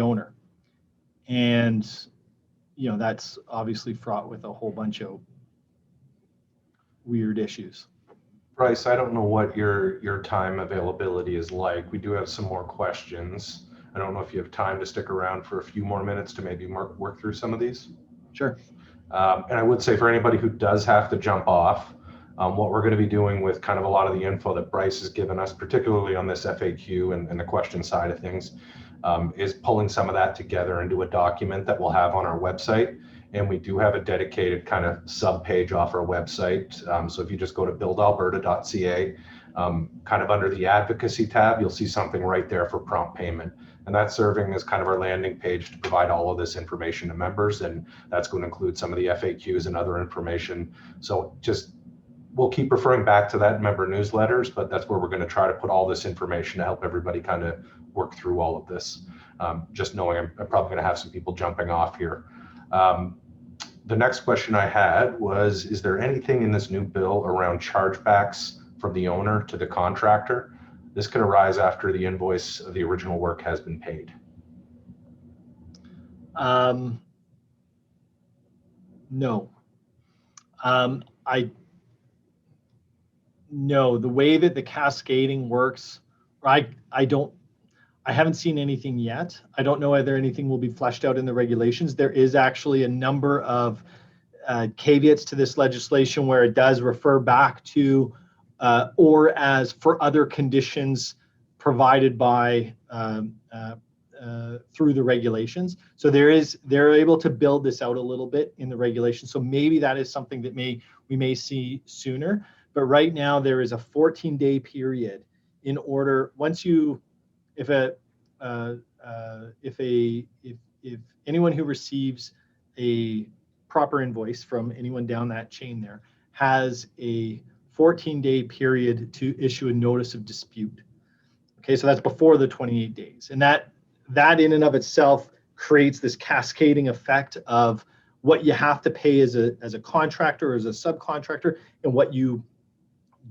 owner. And that's obviously fraught with a whole bunch of weird issues. Bryce, I don't know what your time availability is like. We do have some more questions. I don't know if you have time to stick around for a few more minutes to maybe work through some of these. Sure. And I would say, for anybody who does have to jump off, what we're going to be doing with kind of a lot of the info that Bryce has given us, particularly on this FAQ and the question side of things, is pulling some of that together into a document that we'll have on our website. And we do have a dedicated kind of sub-page off our website. So if you just go to buildalberta.ca, kind of under the advocacy tab, you'll see something right there for prompt payment. And that's serving as kind of our landing page to provide all of this information to members. And that's going to include some of the FAQs and other information. So we'll keep referring back to that in member newsletters, but that's where we're going to try to put all this information to help everybody kind of work through all of this. Just knowing I'm probably going to have some people jumping off here. The next question I had was, is there anything in this new bill around chargebacks from the owner to the contractor? This can arise after the invoice of the original work has been paid. No. No, the way that the cascading works, I haven't seen anything yet. I don't know whether anything will be fleshed out in the regulations. There is actually a number of caveats to this legislation where it does refer back to or as for other conditions provided by through the regulations. So they're able to build this out a little bit in the regulations. So maybe that is something that we may see sooner. But right now there is a 14-day period in order, if anyone who receives a proper invoice from anyone down that chain there has a 14-day period to issue a notice of dispute. Okay, so that's before the 28 days. And that that in and of itself creates this cascading effect of what you have to pay as a contractor, as a subcontractor, and what you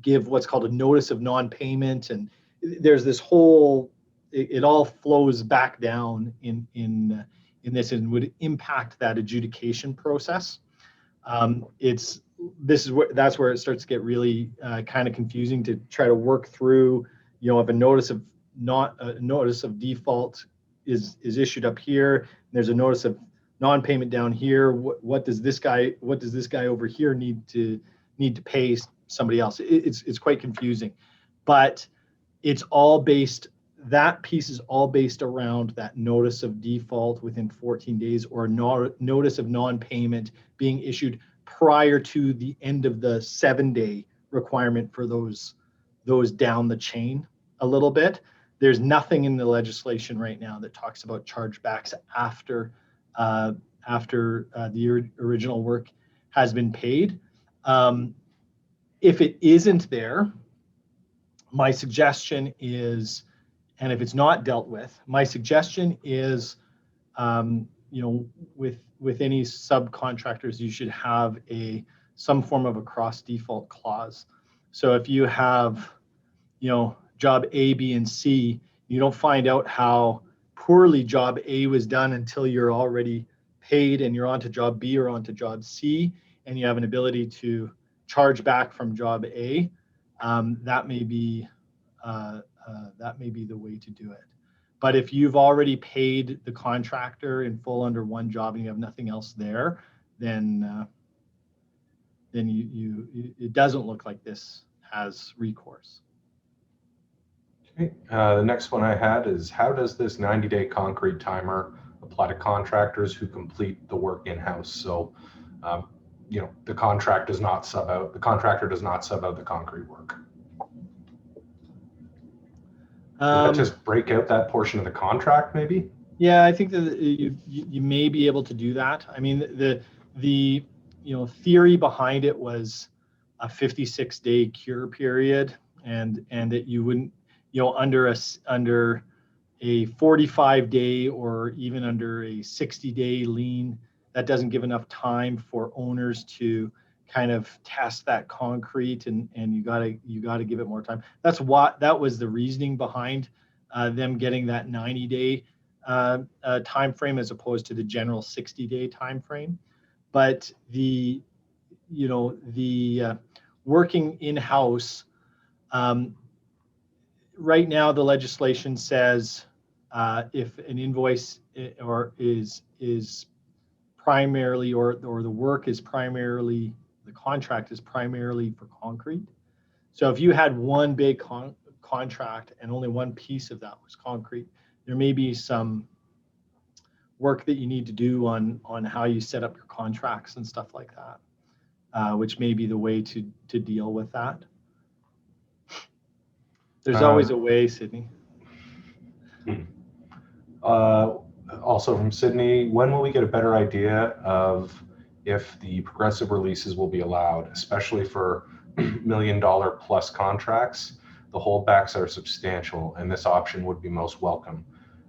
give what's called a notice of non-payment. And there's this whole, it all flows back down in this and would impact that adjudication process. That's where it starts to get really kind of confusing to try to work through. If a notice of default is issued up here, there's a notice of non-payment down here. What does this guy over here need to pay somebody else? It's quite confusing, but that piece is all based around that notice of default within 14 days or notice of non-payment being issued prior to the end of the 7-day requirement for those down the chain a little bit. There's nothing in the legislation right now that talks about chargebacks after the original work has been paid. If it isn't there, my suggestion is, and if it's not dealt with, my suggestion is, with any subcontractors, you should have some form of a cross default clause. So if you have, job A, B, and C, you don't find out how poorly job A was done until you're already paid and you're onto job B or onto job C, and you have an ability to charge back from job A. That may be the way to do it. But if you've already paid the contractor in full under one job and you have nothing else there, then it doesn't look like this has recourse. Okay. The next one I had is, how does this 90-day concrete timer apply to contractors who complete the work in-house? So, the contractor does not sub out the concrete work. Would that just break out that portion of the contract, maybe? Yeah, I think that you may be able to do that. I mean, the theory behind it was a 56-day cure period, and that you wouldn't, under a 45-day or even under a 60-day lien, that doesn't give enough time for owners to kind of test that concrete, and you gotta give it more time. That was the reasoning behind them getting that 90-day time frame as opposed to the general 60-day time frame. But the working in-house, right now the legislation says if an invoice is primarily or the work is primarily, the contract is primarily for concrete. So if you had one big contract and only one piece of that was concrete, there may be some work that you need to do on how you set up your contracts and stuff like that, which may be the way to deal with that. There's always a way, Sydney. Also from Sydney, when will we get a better idea of if the progressive releases will be allowed, especially for $1 million plus contracts? The holdbacks are substantial, and this option would be most welcome.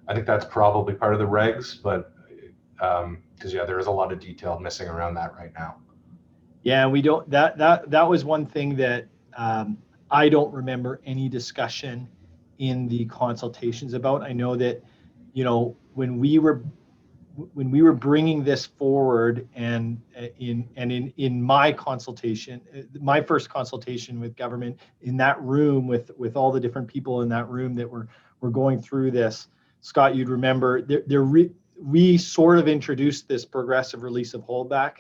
I think that's probably part of the regs, but because there is a lot of detail missing around that right now. Yeah, we don't. That was one thing that I don't remember any discussion in the consultations about. I know that when we were bringing this forward, and in my consultation, my first consultation with government, in that room with all the different people in that room that were going through this, Scott, you'd remember we sort of introduced this progressive release of holdback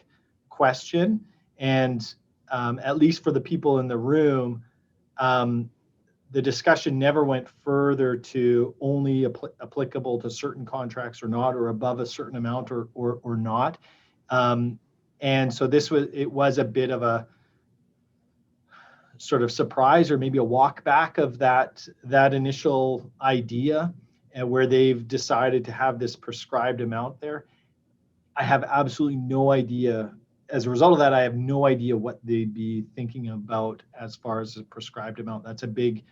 question, and at least for the people in the room, the discussion never went further to only applicable to certain contracts or not, or above a certain amount or not. And so it was a bit of a sort of surprise, or maybe a walk back of that initial idea, and where they've decided to have this prescribed amount there. I have absolutely no idea. As a result of that, I have no idea what they'd be thinking about as far as the prescribed amount. That's a big,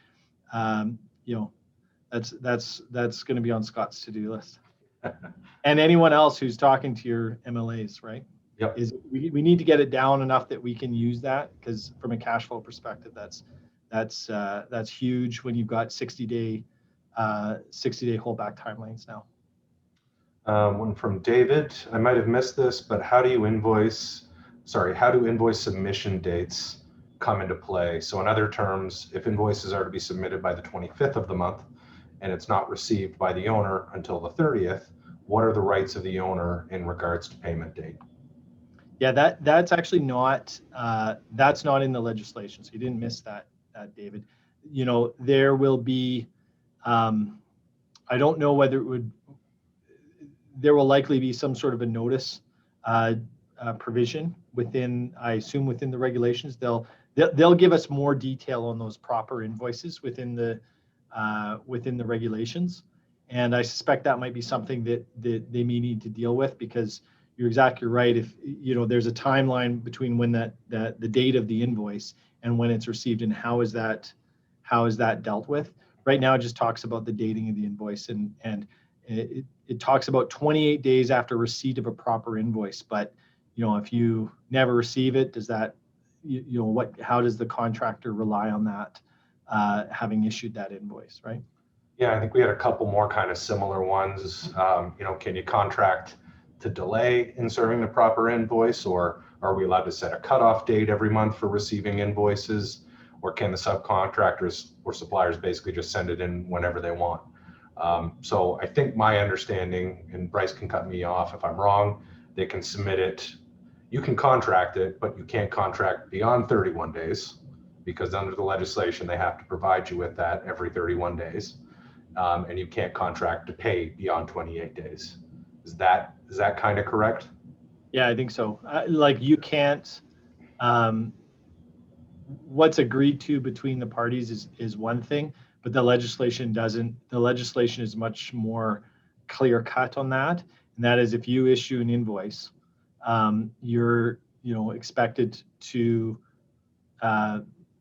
that's That's going to be on Scott's to-do list. And anyone else who's talking to your MLAs, right? Yep. Is we need to get it down enough that we can use that, because from a cash flow perspective, that's huge when you've got 60-day holdback timelines now. One from David. I might have missed this, but how do invoice submission dates come into play? So in other terms, if invoices are to be submitted by the 25th of the month and it's not received by the owner until the 30th, what are the rights of the owner in regards to payment date? Yeah, that's actually not that's not in the legislation. So you didn't miss that, David. You know, there will be I don't know whether it would. There will likely be some sort of a notice provision within, I assume, within the regulations. They'll give us more detail on those proper invoices within the regulations, and I suspect that might be something that they may need to deal with, because you're exactly right. If you know, there's a timeline between when the date of the invoice and when it's received, and how is that dealt with. Right now, it just talks about the dating of the invoice, and it talks about 28 days after receipt of a proper invoice. But you know, if you never receive it, does that, you know, how does the contractor rely on that having issued that invoice, right? Yeah, I think we had a couple more kind of similar ones. You know, can you contract to delay in serving the proper invoice, or are we allowed to set a cutoff date every month for receiving invoices, or can the subcontractors or suppliers basically just send it in whenever they want? So I think my understanding, and Bryce can cut me off if I'm wrong, they can submit it. You can contract it, but you can't contract beyond 31 days, because under the legislation, they have to provide you with that every 31 days. And you can't contract to pay beyond 28 days. Is that kind of correct? Yeah, I think so. Like, you can't, what's agreed to between the parties is one thing, but the legislation doesn't. The legislation is much more clear cut on that, and that is, if you issue an invoice, you're expected to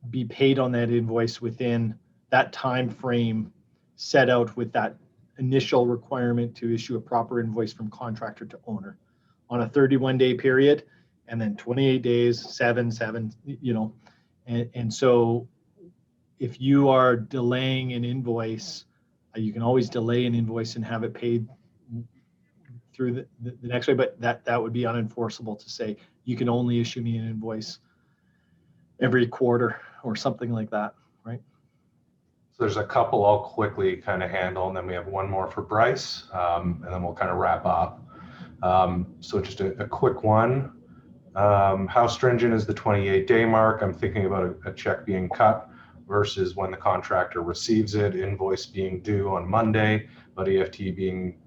be paid on that invoice within that time frame set out with that initial requirement to issue a proper invoice from contractor to owner on a 31-day period, and then 28 days, seven, you know. And so if you are delaying an invoice, you can always delay an invoice and have it paid through the next way, but that would be unenforceable to say you can only issue me an invoice every quarter or something like that, right? So there's a couple I'll quickly kind of handle, and then we have one more for Bryce, and then we'll kind of wrap up. So just a quick one. How stringent is the 28-day mark? I'm thinking about a check being cut versus when the contractor receives it, invoice being due on Monday, but EFT being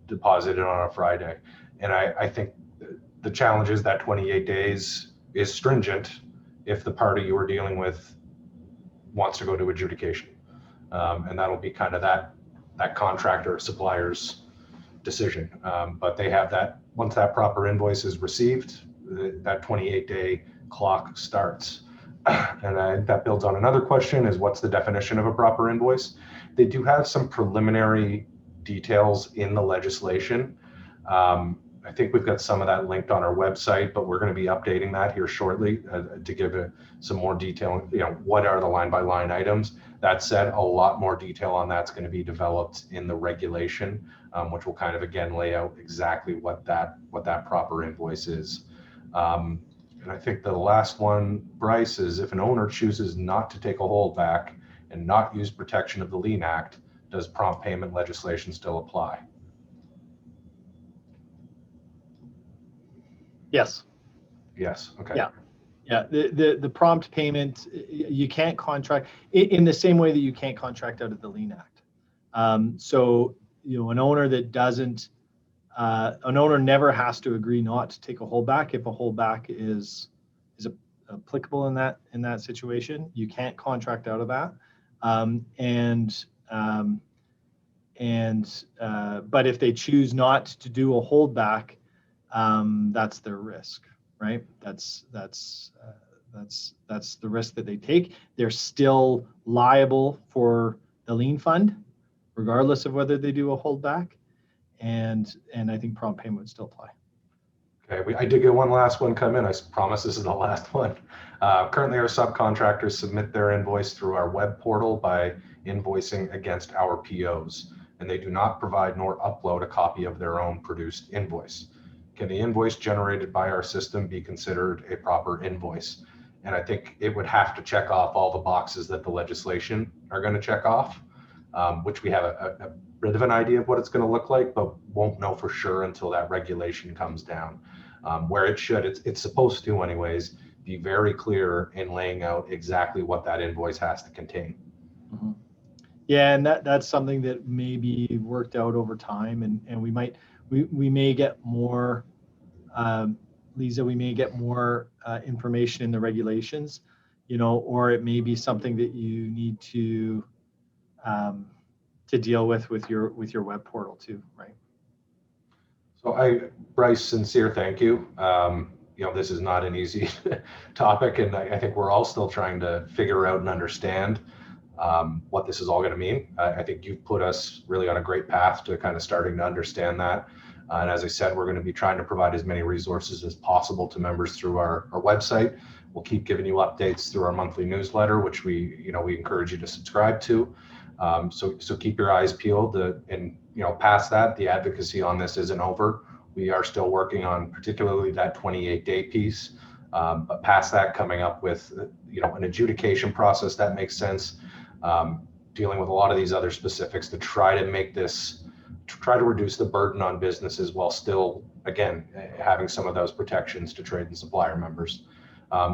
deposited on a Friday. And I think the challenge is that 28 days is stringent if the party you are dealing with wants to go to adjudication. And that'll be kind of that contractor or supplier's decision. But they have that, once that proper invoice is received, that 28-day clock starts. And that builds on another question, is what's the definition of a proper invoice? They do have some preliminary details in the legislation. I think we've got some of that linked on our website, but we're going to be updating that here shortly to give some more detail. You know, what are the line-by-line items? That said, a lot more detail on that's going to be developed in the regulation, which will kind of again lay out exactly what that proper invoice is. And I think the last one, Bryce, is if an owner chooses not to take a holdback and not use protection of the Lien Act, does prompt payment legislation still apply? Yes. Yes. Okay. Yeah. The prompt payment, you can't contract in the same way that you can't contract out of the Lien Act. So, you know, an owner never has to agree not to take a holdback. If a holdback is applicable in that situation, you can't contract out of that. But if they choose not to do a holdback, that's their risk, right? That's the risk that they take. They're still liable for the lien fund, regardless of whether they do a holdback. And I think prompt payment would still apply. Okay, I did get one last one come in. I promise this is the last one. Currently, our subcontractors submit their invoice through our web portal by invoicing against our POs, and they do not provide nor upload a copy of their own produced invoice. Can the invoice generated by our system be considered a proper invoice? And I think it would have to check off all the boxes that the legislation are going to check off, which we have a bit of an idea of what it's going to look like, but won't know for sure until that regulation comes down. Where it should, it's supposed to anyways, be very clear in laying out exactly what that invoice has to contain. Mm-hmm. Yeah, and that's something that may be worked out over time, and we may get more, Lisa, we may get more information in the regulations, or it may be something that you need to deal with your web portal too, right? So Bryce, sincere thank you. This is not an easy topic, and I think we're all still trying to figure out and understand what this is all going to mean. I think you've put us really on a great path to kind of starting to understand that. And as I said, we're going to be trying to provide as many resources as possible to members through our website. We'll keep giving you updates through our monthly newsletter, which we encourage you to subscribe to. So keep your eyes peeled. And past that, the advocacy on this isn't over. We are still working on particularly that 28-day piece. But past that, coming up with an adjudication process that makes sense. Dealing with a lot of these other specifics to try to reduce the burden on businesses while still, again, having some of those protections to trade and supplier members.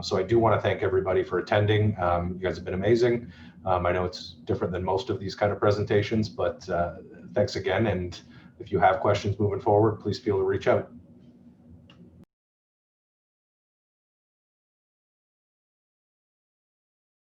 So I do want to thank everybody for attending. You guys have been amazing. I know it's different than most of these kind of presentations, but thanks again. And if you have questions moving forward, please feel to reach out.